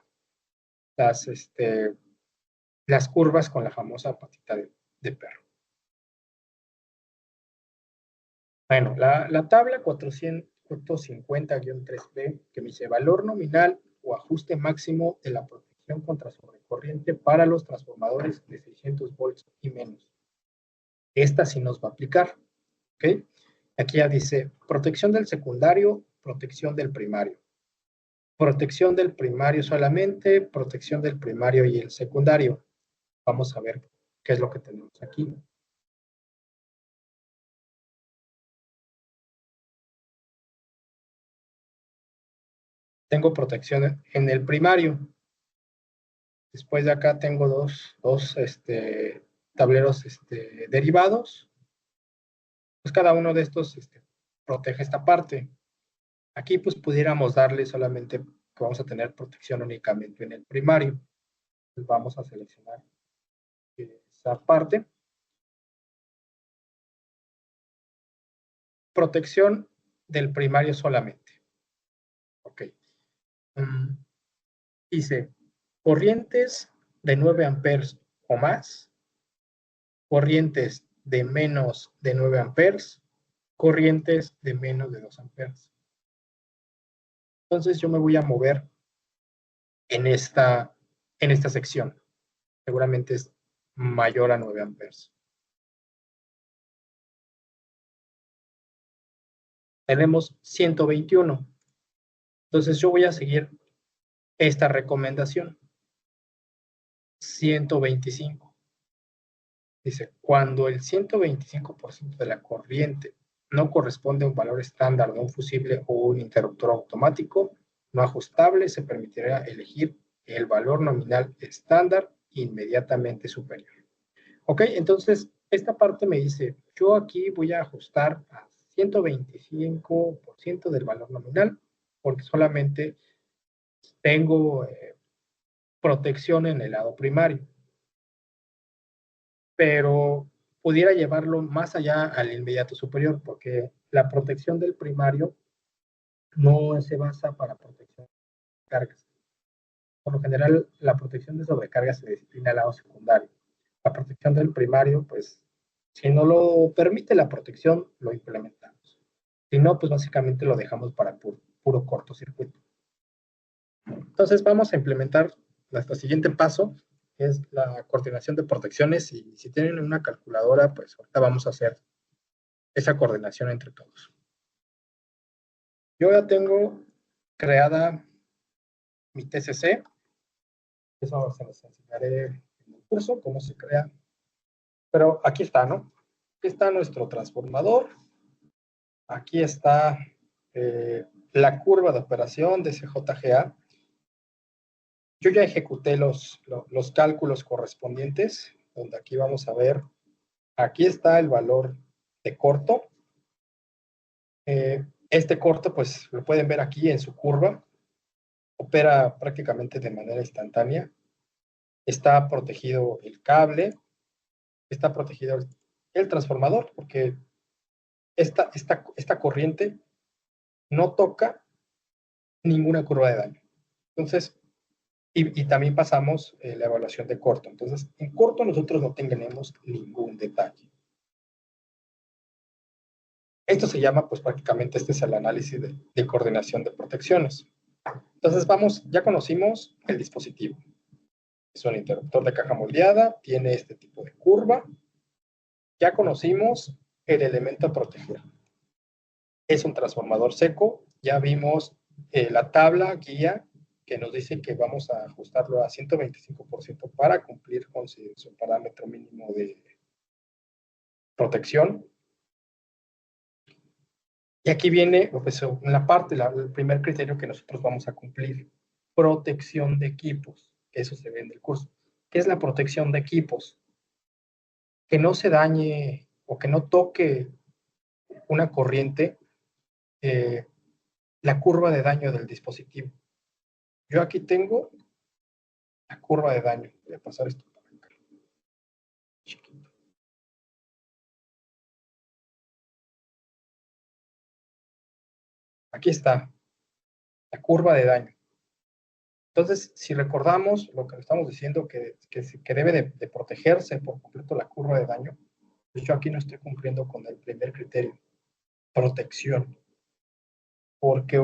las curvas con la famosa patita de perro. Bueno, la tabla 450-3B que me dice valor nominal o ajuste máximo de la protección contra sobrecorriente para los transformadores de 600 volts y menos. Esta sí nos va a aplicar, ¿ok? Aquí ya dice protección del secundario, protección del primario. Protección del primario solamente, protección del primario y el secundario. Vamos a ver qué es lo que tenemos aquí. Tengo protección en el primario. Después de acá tengo dos tableros derivados. Pues cada uno de estos protege esta parte. Aquí pues pudiéramos darle solamente que vamos a tener protección únicamente en el primario. Pues vamos a seleccionar esa parte. Protección del primario solamente. Ok. Dice, corrientes de 9 amperes o más, corrientes de menos de 9 amperes, corrientes de menos de 2 amperes. Entonces yo me voy a mover en esta sección. Seguramente es mayor a 9 amperes. Tenemos 121. Entonces yo voy a seguir esta recomendación. 125. Dice, cuando el 125% de la corriente no corresponde a un valor estándar de un fusible o un interruptor automático no ajustable, se permitirá elegir el valor nominal estándar inmediatamente superior. Ok, entonces esta parte me dice, yo aquí voy a ajustar a 125% del valor nominal porque solamente tengo protección en el lado primario. Pero pudiera llevarlo más allá al inmediato superior, porque la protección del primario no se basa para protección de cargas. Por lo general, la protección de sobrecargas se designa al lado secundario. La protección del primario, pues, si no lo permite la protección, lo implementamos. Si no, pues básicamente lo dejamos para puro cortocircuito. Entonces vamos a implementar nuestro siguiente paso, que es la coordinación de protecciones. Y si tienen una calculadora, pues ahorita vamos a hacer esa coordinación entre todos. Yo ya tengo creada mi TCC. Eso se los enseñaré en el curso, cómo se crea. Pero aquí está, ¿no? Aquí está nuestro transformador. Aquí está la curva de operación de CJGA. Yo ya ejecuté los cálculos correspondientes, donde aquí vamos a ver, aquí está el valor de corto. Este corto, pues lo pueden ver aquí en su curva. Opera prácticamente de manera instantánea. Está protegido el cable, está protegido el transformador, porque esta corriente no toca ninguna curva de daño. Entonces, y también pasamos la evaluación de corto. Entonces, en corto nosotros no tenemos ningún detalle. Esto se llama, pues prácticamente este es el análisis de coordinación de protecciones. Entonces, vamos, ya conocimos el dispositivo. Es un interruptor de caja moldeada, tiene este tipo de curva. Ya conocimos el elemento a proteger. Es un transformador seco. Ya vimos la tabla guía que nos dice que vamos a ajustarlo a 125% para cumplir con su parámetro mínimo de protección. Y aquí viene pues, la parte, el primer criterio que nosotros vamos a cumplir. Protección de equipos. Eso se ve en el curso. ¿Qué es la protección de equipos? Que no se dañe o que no toque una corriente la curva de daño del dispositivo. Yo aquí tengo la curva de daño. Voy a pasar esto para acá. Chiquito. Aquí está la curva de daño. Entonces, si recordamos lo que estamos diciendo, que debe de protegerse por completo la curva de daño, pues yo aquí no estoy cumpliendo con el primer criterio, protección, porque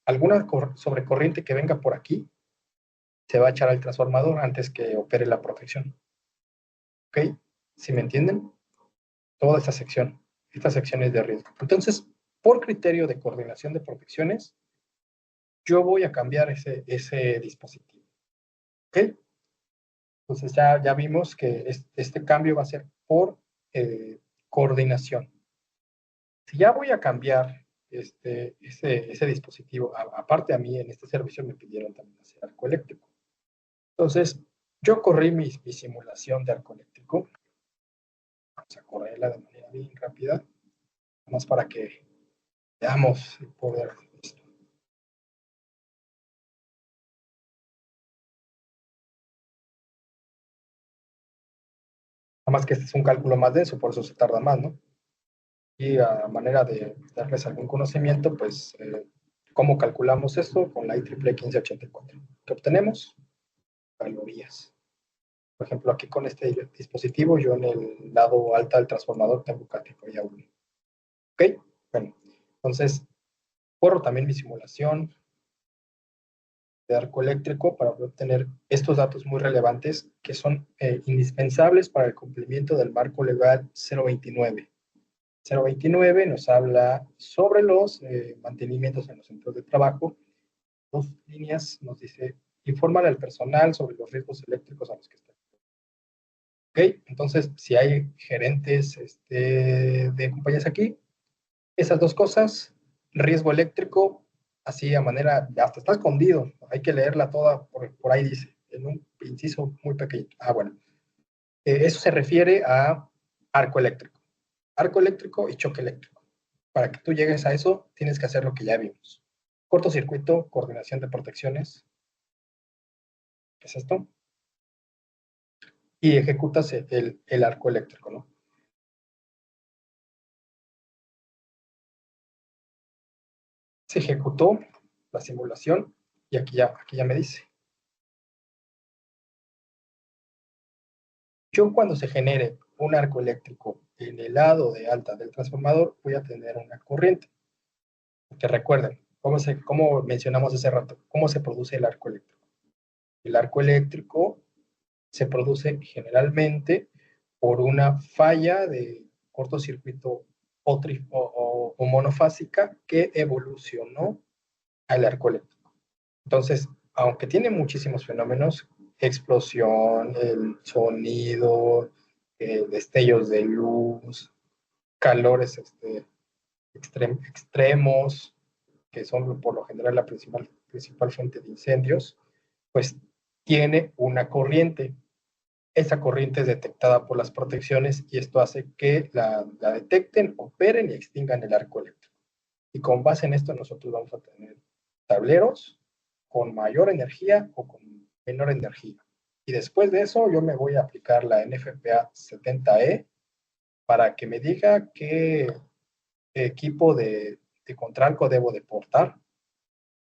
alguna sobrecorriente que venga por aquí se va a echar al transformador antes que opere la protección. ¿Ok? ¿Sí me entienden? Toda esta sección es de riesgo. Entonces, por criterio de coordinación de protecciones, yo voy a cambiar ese dispositivo. ¿Ok? Entonces ya vimos que este cambio va a ser por coordinación. Si ya voy a cambiar ese dispositivo, aparte a mí en este servicio me pidieron también hacer arco eléctrico. Entonces, yo corrí mi simulación de arco eléctrico. Vamos a correrla de manera bien rápida, más para que veamos el poder de esto. Nada más que este es un cálculo más denso, por eso se tarda más, ¿no? Y a manera de darles algún conocimiento, pues, ¿cómo calculamos esto? Con la IEEE 1584. ¿Qué obtenemos? Calorías. Por ejemplo, aquí con este dispositivo, yo en el lado alta del transformador tengo categoría 1. ¿Ok? Bueno, entonces, corro también mi simulación de arco eléctrico para obtener estos datos muy relevantes que son indispensables para el cumplimiento del marco legal 029. 029 nos habla sobre los mantenimientos en los centros de trabajo. Dos líneas nos dice, informar al personal sobre los riesgos eléctricos a los que están. ¿Ok? Entonces, si hay gerentes de compañías aquí, esas dos cosas, riesgo eléctrico, así a manera, hasta está escondido, hay que leerla toda, por ahí dice, en un inciso muy pequeño. Bueno, eso se refiere a arco eléctrico y choque eléctrico. Para que tú llegues a eso, tienes que hacer lo que ya vimos. Cortocircuito, coordinación de protecciones, ¿qué es esto? Y ejecutas el arco eléctrico, ¿no? Se ejecutó la simulación y aquí ya me dice. Yo cuando se genere un arco eléctrico en el lado de alta del transformador, voy a tener una corriente. Porque recuerden, ¿cómo mencionamos hace rato? ¿Cómo se produce el arco eléctrico? El arco eléctrico se produce generalmente por una falla de cortocircuito o monofásica que evolucionó al arco eléctrico. Entonces, aunque tiene muchísimos fenómenos, explosión, el sonido, destellos de luz, calores extremos, que son por lo general la principal fuente de incendios, pues tiene una corriente. Esa corriente es detectada por las protecciones y esto hace que la detecten, operen y extingan el arco eléctrico. Y con base en esto nosotros vamos a tener tableros con mayor energía o con menor energía. Y después de eso yo me voy a aplicar la NFPA 70E para que me diga qué equipo de Contralco debo de portar.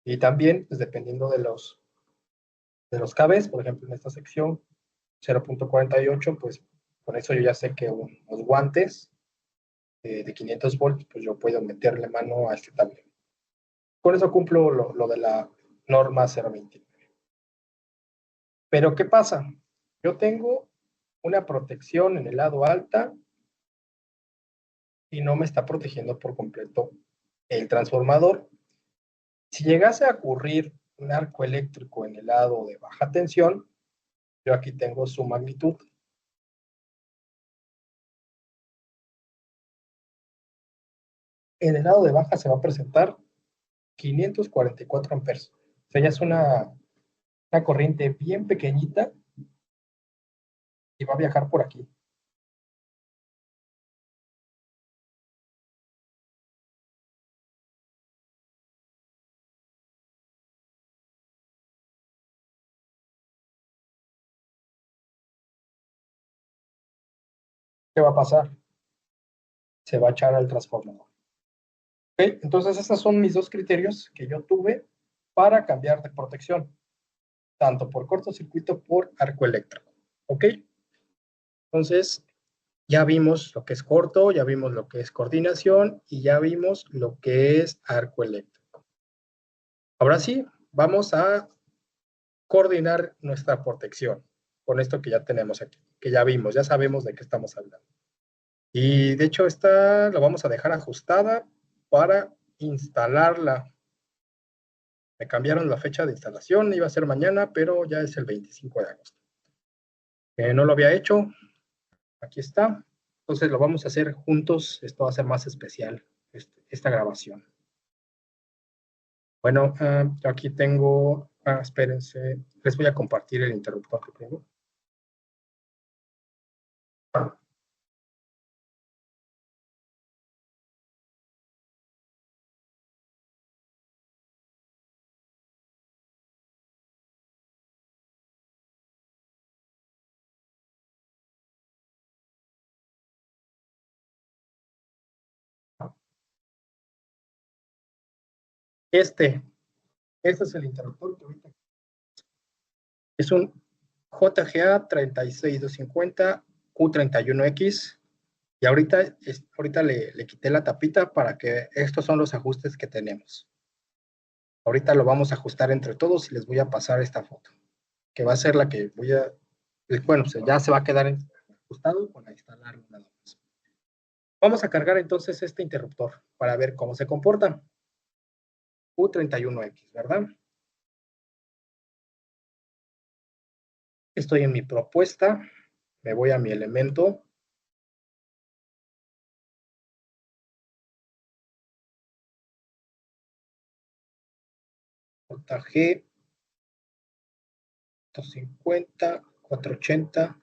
Y también, pues, dependiendo de los kbs, por ejemplo, en esta sección 0.48, pues con eso yo ya sé que unos guantes de 500 volts, pues yo puedo meterle mano a este tablero. Con eso cumplo lo de la norma 029. Pero ¿qué pasa? Yo tengo una protección en el lado alta y no me está protegiendo por completo el transformador. Si llegase a ocurrir un arco eléctrico en el lado de baja tensión, yo aquí tengo su magnitud. En el lado de baja se va a presentar 544 amperes. O sea, ya es una corriente bien pequeñita y va a viajar por aquí. ¿Qué va a pasar? Se va a echar al transformador. ¿Okay? Entonces, esos son mis dos criterios que yo tuve para cambiar de protección. tanto por cortocircuito por arco eléctrico. ¿Ok? Entonces, ya vimos lo que es corto, ya vimos lo que es coordinación y ya vimos lo que es arco eléctrico. Ahora sí, vamos a coordinar nuestra protección con esto que ya tenemos aquí, que ya vimos, ya sabemos de qué estamos hablando. Y de hecho esta la vamos a dejar ajustada para instalarla. Me cambiaron la fecha de instalación, iba a ser mañana, pero ya es el 25 de agosto. No lo había hecho, aquí está. Entonces lo vamos a hacer juntos, esto va a ser más especial, esta grabación. Bueno, aquí tengo, espérense, les voy a compartir el interruptor que tengo. Este es el interruptor que ahorita es un JGA 36250 Q31X y ahorita le quité la tapita para que estos son los ajustes que tenemos. Ahorita lo vamos a ajustar entre todos y les voy a pasar esta foto, que va a ser la que voy a, bueno, ya se va a quedar ajustado para instalarlo nada más. Vamos a cargar entonces este interruptor para ver cómo se comporta. U31X, ¿verdad? Estoy en mi propuesta, me voy a mi elemento. JG 250, 480.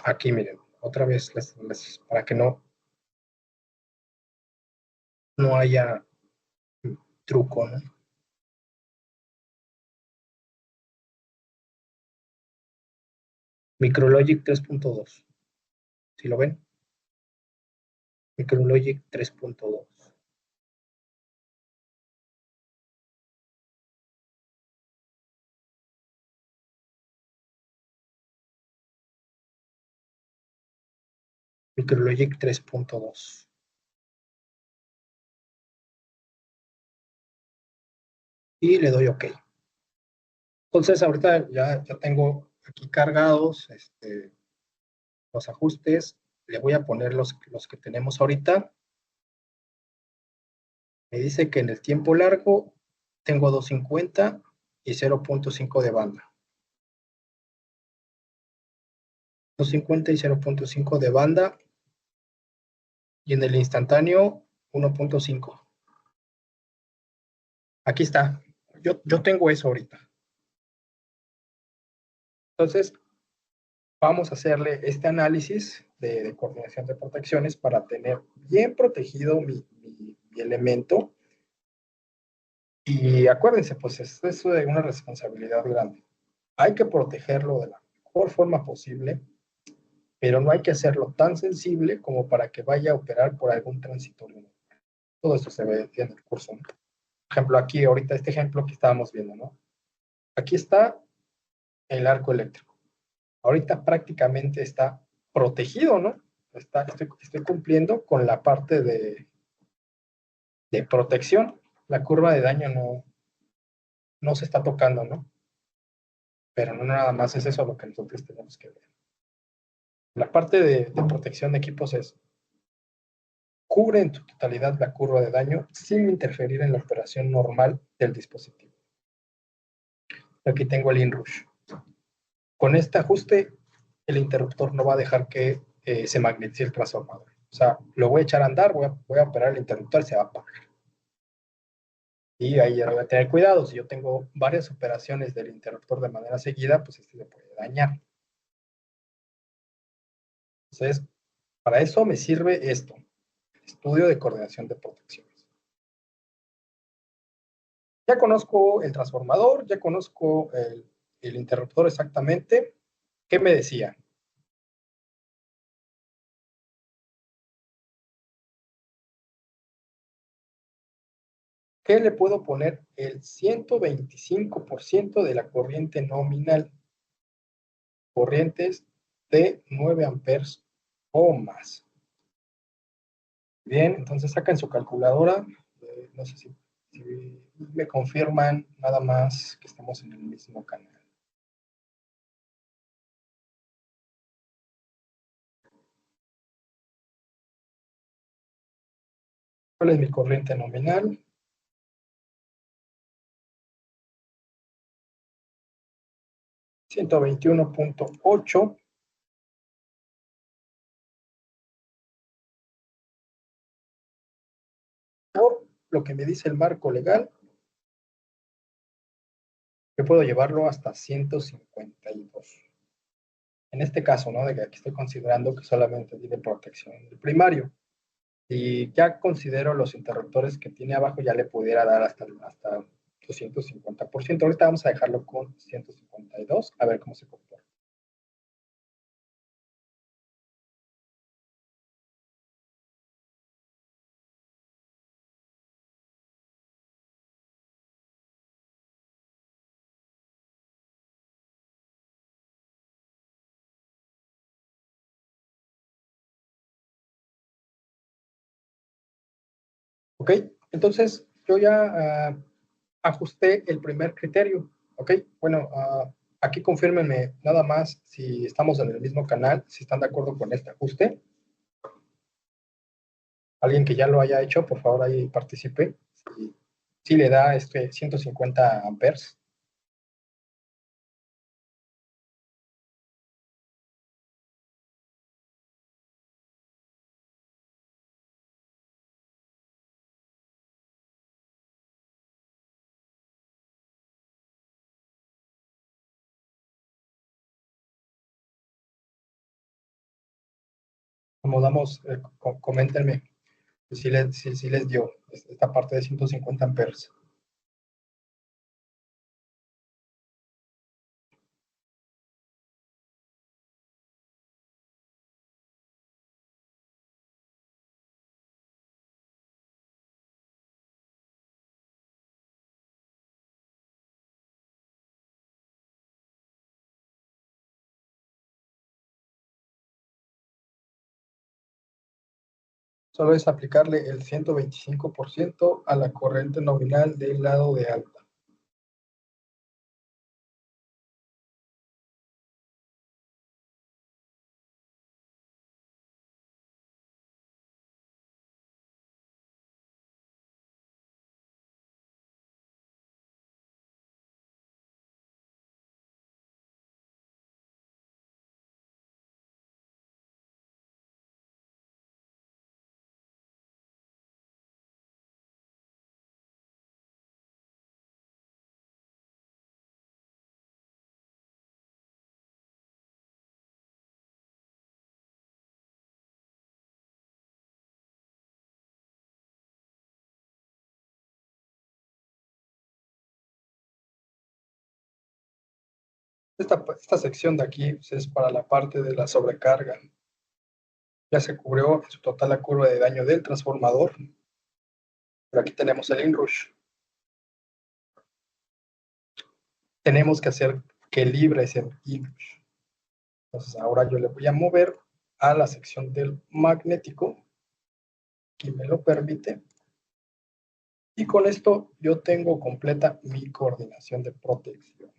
Aquí miren, otra vez para que no haya truco, ¿no? Micrologic 3.2. ¿Sí lo ven? Micrologic 3.2. Micrologic 3.2. Y le doy OK. Entonces, ahorita ya tengo aquí cargados los ajustes. Le voy a poner los que tenemos ahorita. Me dice que en el tiempo largo tengo 250 y 0.5 de banda. 250 y 0.5 de banda. Y en el instantáneo, 1.5. Aquí está. Yo tengo eso ahorita. Entonces, vamos a hacerle este análisis de coordinación de protecciones para tener bien protegido mi elemento. Y acuérdense, pues es de una responsabilidad grande. Hay que protegerlo de la mejor forma posible, pero no hay que hacerlo tan sensible como para que vaya a operar por algún transitorio. Todo eso se ve en el curso, ¿no? Por ejemplo, aquí ahorita este ejemplo que estábamos viendo, ¿no? Aquí está el arco eléctrico. Ahorita prácticamente está protegido, ¿no? Estoy cumpliendo con la parte de protección. La curva de daño no se está tocando, ¿no? Pero no nada más es eso lo que nosotros tenemos que ver. La parte de protección de equipos es cubre en su totalidad la curva de daño sin interferir en la operación normal del dispositivo. Aquí tengo el inrush. Con este ajuste, el interruptor no va a dejar que se magnetice el transformador. O sea, lo voy a echar a andar, voy a operar el interruptor, se va a apagar. Y ahí ya voy a tener cuidado. Si yo tengo varias operaciones del interruptor de manera seguida, pues este se puede dañar. Entonces, para eso me sirve esto, estudio de coordinación de protecciones. Ya conozco el transformador, ya conozco el interruptor exactamente. ¿Qué me decía? que le puedo poner el 125% de la corriente nominal. Corrientes de 9 amperes o más. Bien, entonces sacan su calculadora. No sé si me confirman nada más que estamos en el mismo canal. ¿Cuál es mi corriente nominal? 121.8 por lo que me dice el marco legal, que puedo llevarlo hasta 152. En este caso, ¿no? De que aquí estoy considerando que solamente tiene protección del primario. Si ya considero los interruptores que tiene abajo, ya le pudiera dar hasta 250%. Ahorita vamos a dejarlo con 152, a ver cómo se comporta. ¿Ok? Entonces, yo ya ajusté el primer criterio. ¿Ok? Bueno, aquí confírmenme nada más si estamos en el mismo canal, si están de acuerdo con este ajuste. Alguien que ya lo haya hecho, por favor, ahí participe. Si le da 150 amperes. Como damos, coméntenme si les dio esta parte de 150 amperes. Solo es aplicarle el 125% a la corriente nominal del lado de alta. Esta sección de aquí pues, es para la parte de la sobrecarga. Ya se cubrió en su total la curva de daño del transformador. Pero aquí tenemos el inrush. Tenemos que hacer que libre ese inrush. Entonces ahora yo le voy a mover a la sección del magnético. Aquí me lo permite. Y con esto yo tengo completa mi coordinación de protección.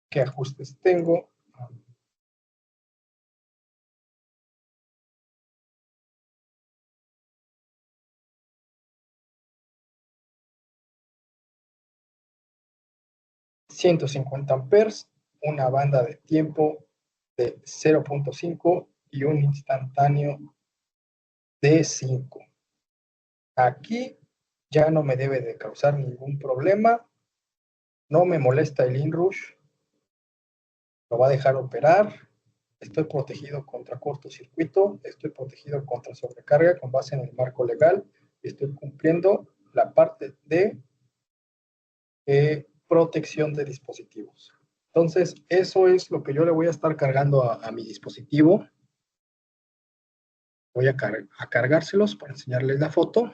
¿Qué ajustes tengo? ...150 amperes, una banda de tiempo de 0.5 y un instantáneo de 5. Aquí ya no me debe de causar ningún problema, no me molesta el inrush, lo va a dejar operar, estoy protegido contra cortocircuito, estoy protegido contra sobrecarga con base en el marco legal, y estoy cumpliendo la parte de protección de dispositivos. Entonces, eso es lo que yo le voy a estar cargando a mi dispositivo. Voy a cargárselos para enseñarles la foto.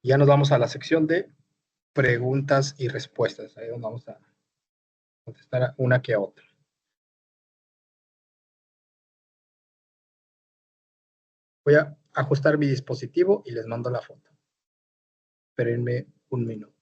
Ya nos vamos a la sección de preguntas y respuestas. Ahí vamos a contestar una que otra. Voy a ajustar mi dispositivo y les mando la foto. Espérenme un minuto.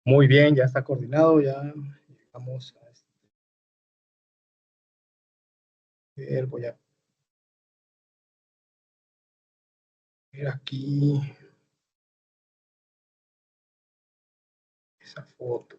Muy bien, ya está coordinado, ya llegamos a voy a ver aquí esa foto.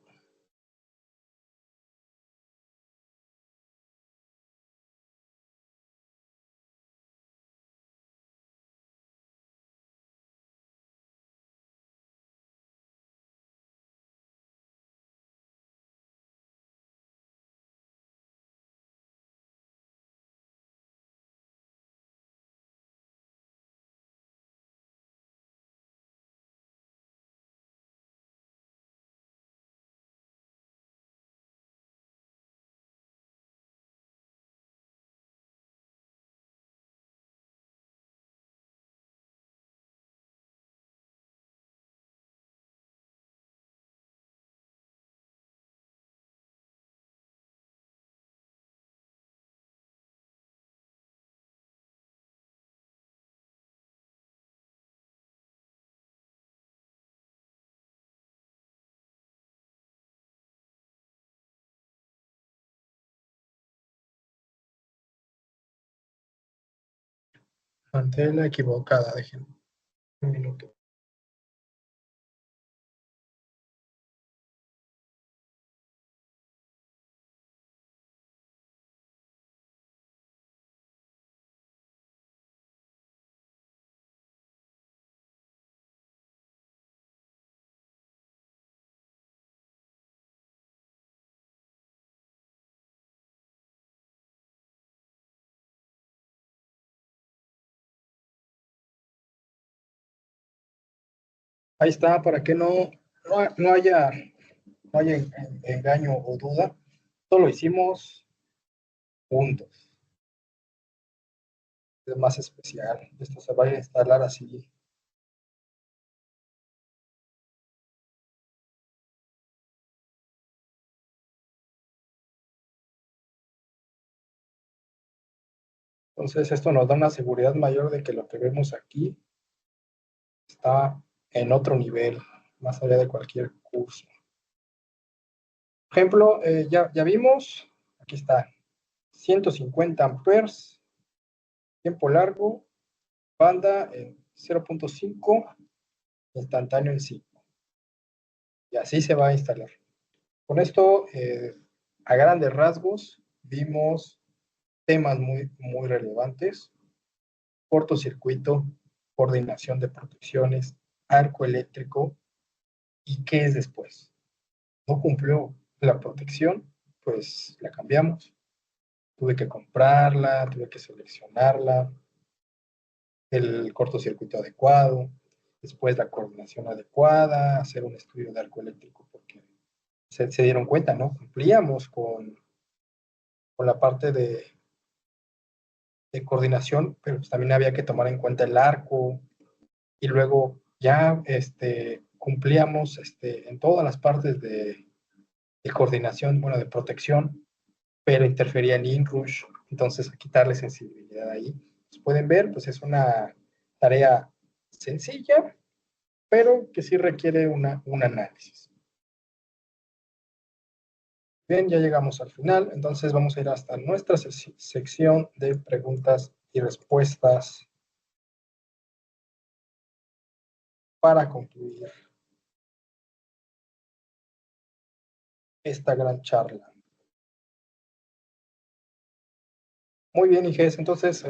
Mantela equivocada, déjenme un minuto. Ahí está, para que no haya, no haya engaño o duda. Esto lo hicimos juntos. Es más especial. Esto se va a instalar así. Entonces, esto nos da una seguridad mayor de que lo que vemos aquí está en otro nivel, más allá de cualquier curso. Por ejemplo, ya vimos, aquí está, 150 amperes, tiempo largo, banda en 0.5, instantáneo en 5. Y así se va a instalar. Con esto, a grandes rasgos, vimos temas muy relevantes: cortocircuito, coordinación de protecciones, arco eléctrico. ¿Y qué es después? No cumplió la protección, pues la cambiamos. Tuve que comprarla, tuve que seleccionarla, el cortocircuito adecuado, después la coordinación adecuada, hacer un estudio de arco eléctrico, porque se dieron cuenta, ¿no? Cumplíamos con la parte de coordinación, pero pues también había que tomar en cuenta el arco, y luego ya cumplíamos en todas las partes de coordinación, bueno, de protección, pero interfería en INRUSH, entonces a quitarle sensibilidad ahí. Pues pueden ver, pues es una tarea sencilla, pero que sí requiere un análisis. Bien, ya llegamos al final, entonces vamos a ir hasta nuestra sección de preguntas y respuestas para concluir esta gran charla. Muy bien, Iges, entonces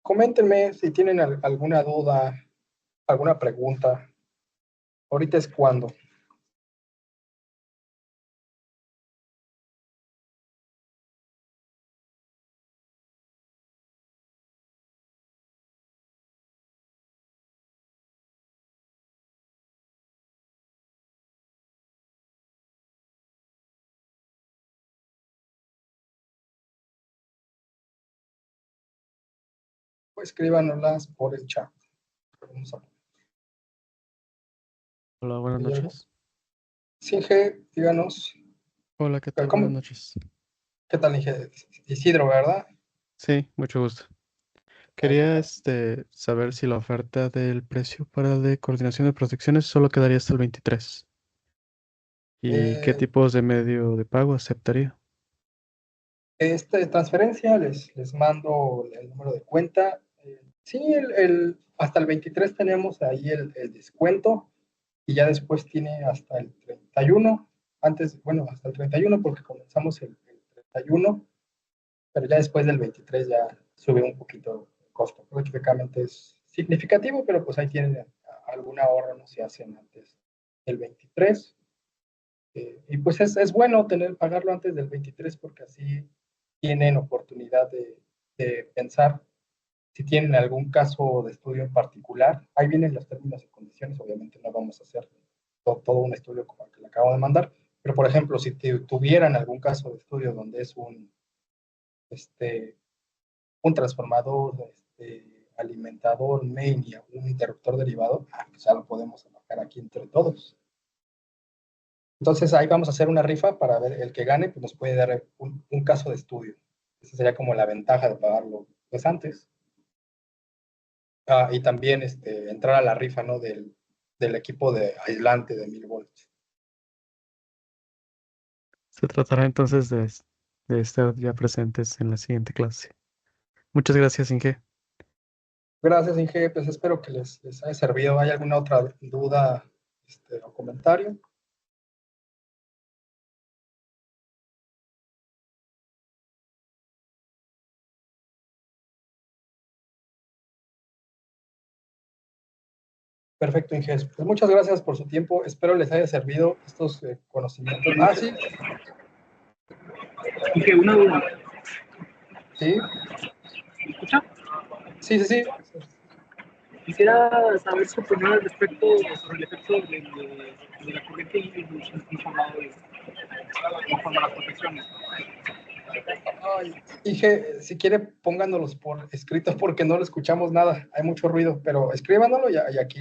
coméntenme si tienen alguna duda, alguna pregunta. Ahorita es cuando. Pues escríbanoslas por el chat. Vamos a... Hola, buenas noches. Singe, díganos. Hola, ¿qué tal? Buenas ¿Cómo? noches. ¿Qué tal, Inge? Isidro, ¿verdad? Sí, mucho gusto. Ok. Quería saber si la oferta del precio para de coordinación de protecciones solo quedaría hasta el 23 y qué Eh, tipos de medio de pago aceptaría. Transferencia, les mando el número de cuenta. Sí, hasta el 23 tenemos ahí el descuento, y ya después tiene hasta el 31. Antes, bueno, hasta el 31 porque comenzamos el 31, pero ya después del 23 ya sube un poquito el costo. Prácticamente es significativo, pero pues ahí tienen algún ahorro, no se hacen antes del 23. Y pues es bueno pagarlo antes del 23, porque así tienen oportunidad de pensar si tienen algún caso de estudio en particular. Ahí vienen los términos y condiciones. Obviamente no vamos a hacer todo un estudio como el que le acabo de mandar, pero por ejemplo, si tuvieran algún caso de estudio donde es este, un transformador, alimentador main y un interruptor derivado, pues ya lo podemos alojar aquí entre todos. Entonces ahí vamos a hacer una rifa para ver el que gane, pues nos puede dar un caso de estudio. Esa sería como la ventaja de pagarlo pues antes. Y también entrar a la rifa, ¿no? Del equipo de aislante de 1000 volts. Se tratará entonces de estar ya presentes en la siguiente clase. Muchas gracias, Inge. Gracias, Inge. Pues espero que les haya servido. ¿Hay alguna otra duda o comentario? Perfecto, Inge. Pues muchas gracias por su tiempo. Espero les haya servido estos conocimientos. Sí. Dije, una duda. Sí, ¿Me escucha? sí. Quisiera saber su opinión al respecto sobre el efecto de la corriente y los informados conforme a las protecciones. Ay, Inge, si quiere, pónganos por escrito porque no lo escuchamos nada. Hay mucho ruido, pero escríbanoslo y aquí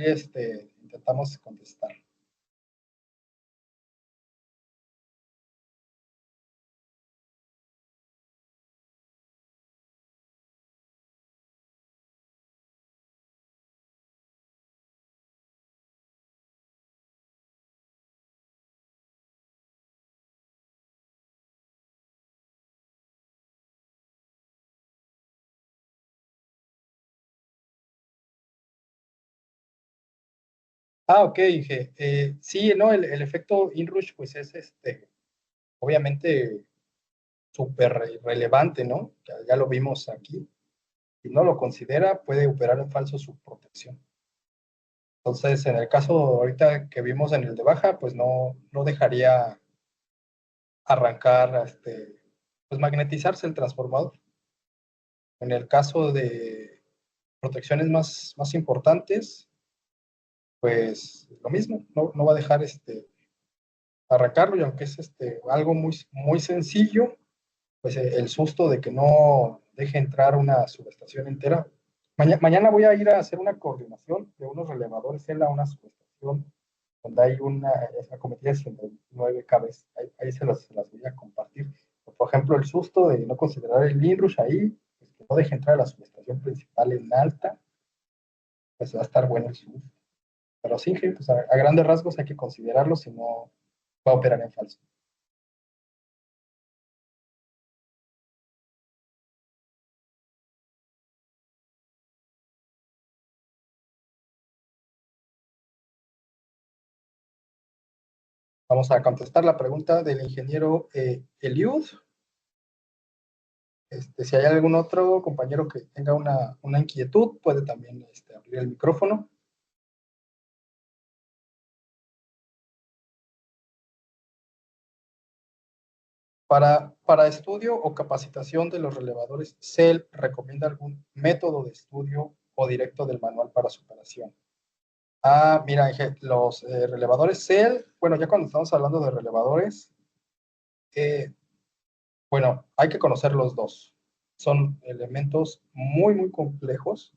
intentamos contestar. Ok, dije, sí, no, el efecto inrush, pues es obviamente súper relevante, ¿no? Ya lo vimos aquí. Si no lo considera, puede operar en falso su protección. Entonces, en el caso ahorita que vimos en el de baja, pues no dejaría arrancar, pues magnetizarse el transformador. En el caso de protecciones más importantes, pues lo mismo, no va a dejar arrancarlo, y aunque es algo muy sencillo, pues el susto de que no deje entrar una subestación entera. Mañana voy a ir a hacer una coordinación de unos relevadores en una subestación donde hay es la cometida 109 cabezas. Ahí se las voy a compartir. Por ejemplo, el susto de no considerar el inrush ahí, pues que no deje entrar a la subestación principal en alta, pues va a estar bueno el susto. Pero sí, pues a grandes rasgos hay que considerarlo, si no va a operar en falso. Vamos a contestar la pregunta del ingeniero Eliud. Si hay algún otro compañero que tenga una inquietud, puede también abrir el micrófono. Para estudio o capacitación de los relevadores, ¿CEL recomienda algún método de estudio o directo del manual para su operación? Mira, los relevadores CEL, bueno, ya cuando estamos hablando de relevadores, bueno, hay que conocer los dos. Son elementos muy complejos.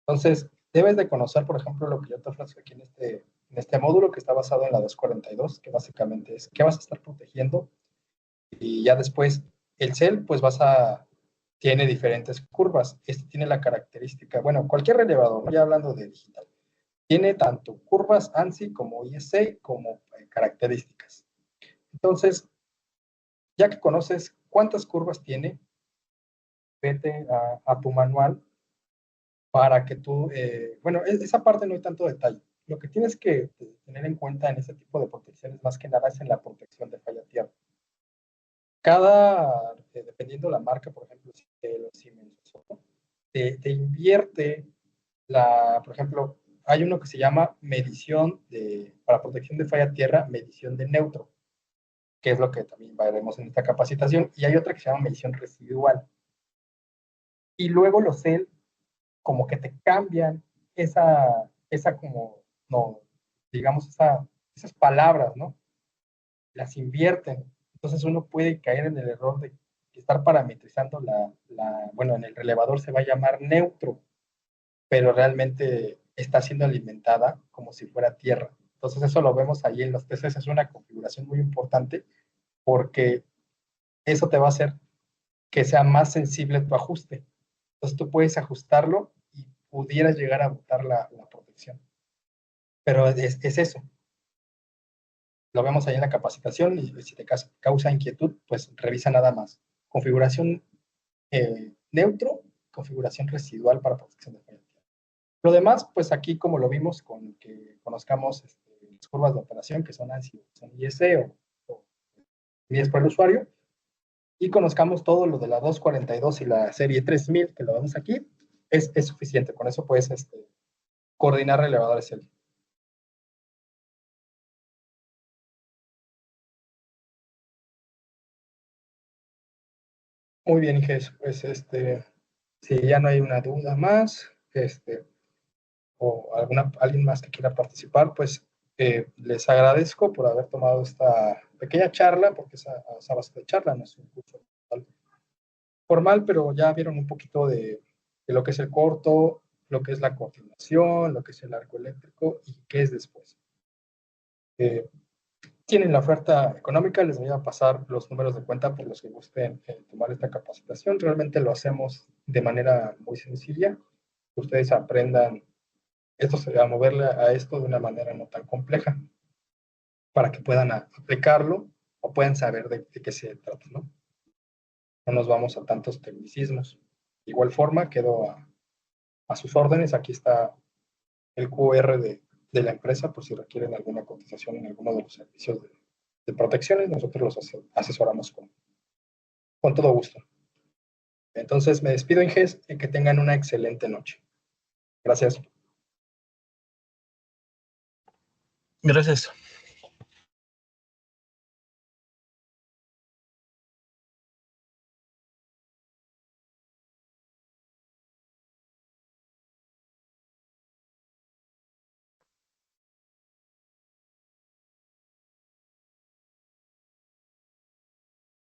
Entonces, debes de conocer, por ejemplo, lo que yo te ofrezco aquí en este módulo que está basado en la 242, que básicamente es qué vas a estar protegiendo. Y ya después, el CEL, pues tiene diferentes curvas. Este tiene la característica, bueno, cualquier relevador, ¿no? Ya hablando de digital, tiene tanto curvas ANSI como ISA como características. Entonces, ya que conoces cuántas curvas tiene, vete a tu manual para que tú, bueno, esa parte no hay tanto detalle. Lo que tienes que tener en cuenta en ese tipo de protecciones, más que nada, es en la protección de falla tierra. Dependiendo la marca, por ejemplo, si Siemens, te invierte por ejemplo, hay uno que se llama para protección de falla tierra, medición de neutro, que es lo que también veremos en esta capacitación, y hay otra que se llama medición residual. Y luego los CEL como que te cambian esa como, no, digamos, esas palabras, ¿no? Las invierten. Entonces uno puede caer en el error de estar parametrizando bueno, en el relevador se va a llamar neutro, pero realmente está siendo alimentada como si fuera tierra. Entonces eso lo vemos ahí en los TCs, es una configuración muy importante porque eso te va a hacer que sea más sensible tu ajuste. Entonces tú puedes ajustarlo y pudieras llegar a botar la protección. Pero es eso. Lo vemos ahí en la capacitación y si te causa inquietud, pues revisa nada más. Configuración neutro, configuración residual para protección de falla. Lo demás, pues aquí como lo vimos con que conozcamos las curvas de operación que son ANSI, son ISE o mías por el usuario, y conozcamos todo lo de la 242 y la serie 3000 que lo vemos aquí, es suficiente. Con eso puedes coordinar relevadores. Muy bien, Inges, pues si ya no hay una duda más, o alguien más que quiera participar, pues les agradezco por haber tomado esta pequeña charla, porque es a base de charla, no es un curso formal, pero ya vieron un poquito de lo que es el corto, lo que es la coordinación, lo que es el arco eléctrico y qué es después. Tienen la oferta económica, les voy a pasar los números de cuenta por los que gusten tomar esta capacitación. Realmente lo hacemos de manera muy sencilla. Ustedes aprendan a moverle a esto de una manera no tan compleja para que puedan aplicarlo o puedan saber de qué se trata, ¿no? No nos vamos a tantos tecnicismos. De igual forma, quedo a sus órdenes. Aquí está el QR de la empresa por si requieren alguna cotización en alguno de los servicios de protecciones. Nosotros los asesoramos con todo gusto. Entonces me despido, Inges, y que tengan una excelente noche. Gracias. Gracias.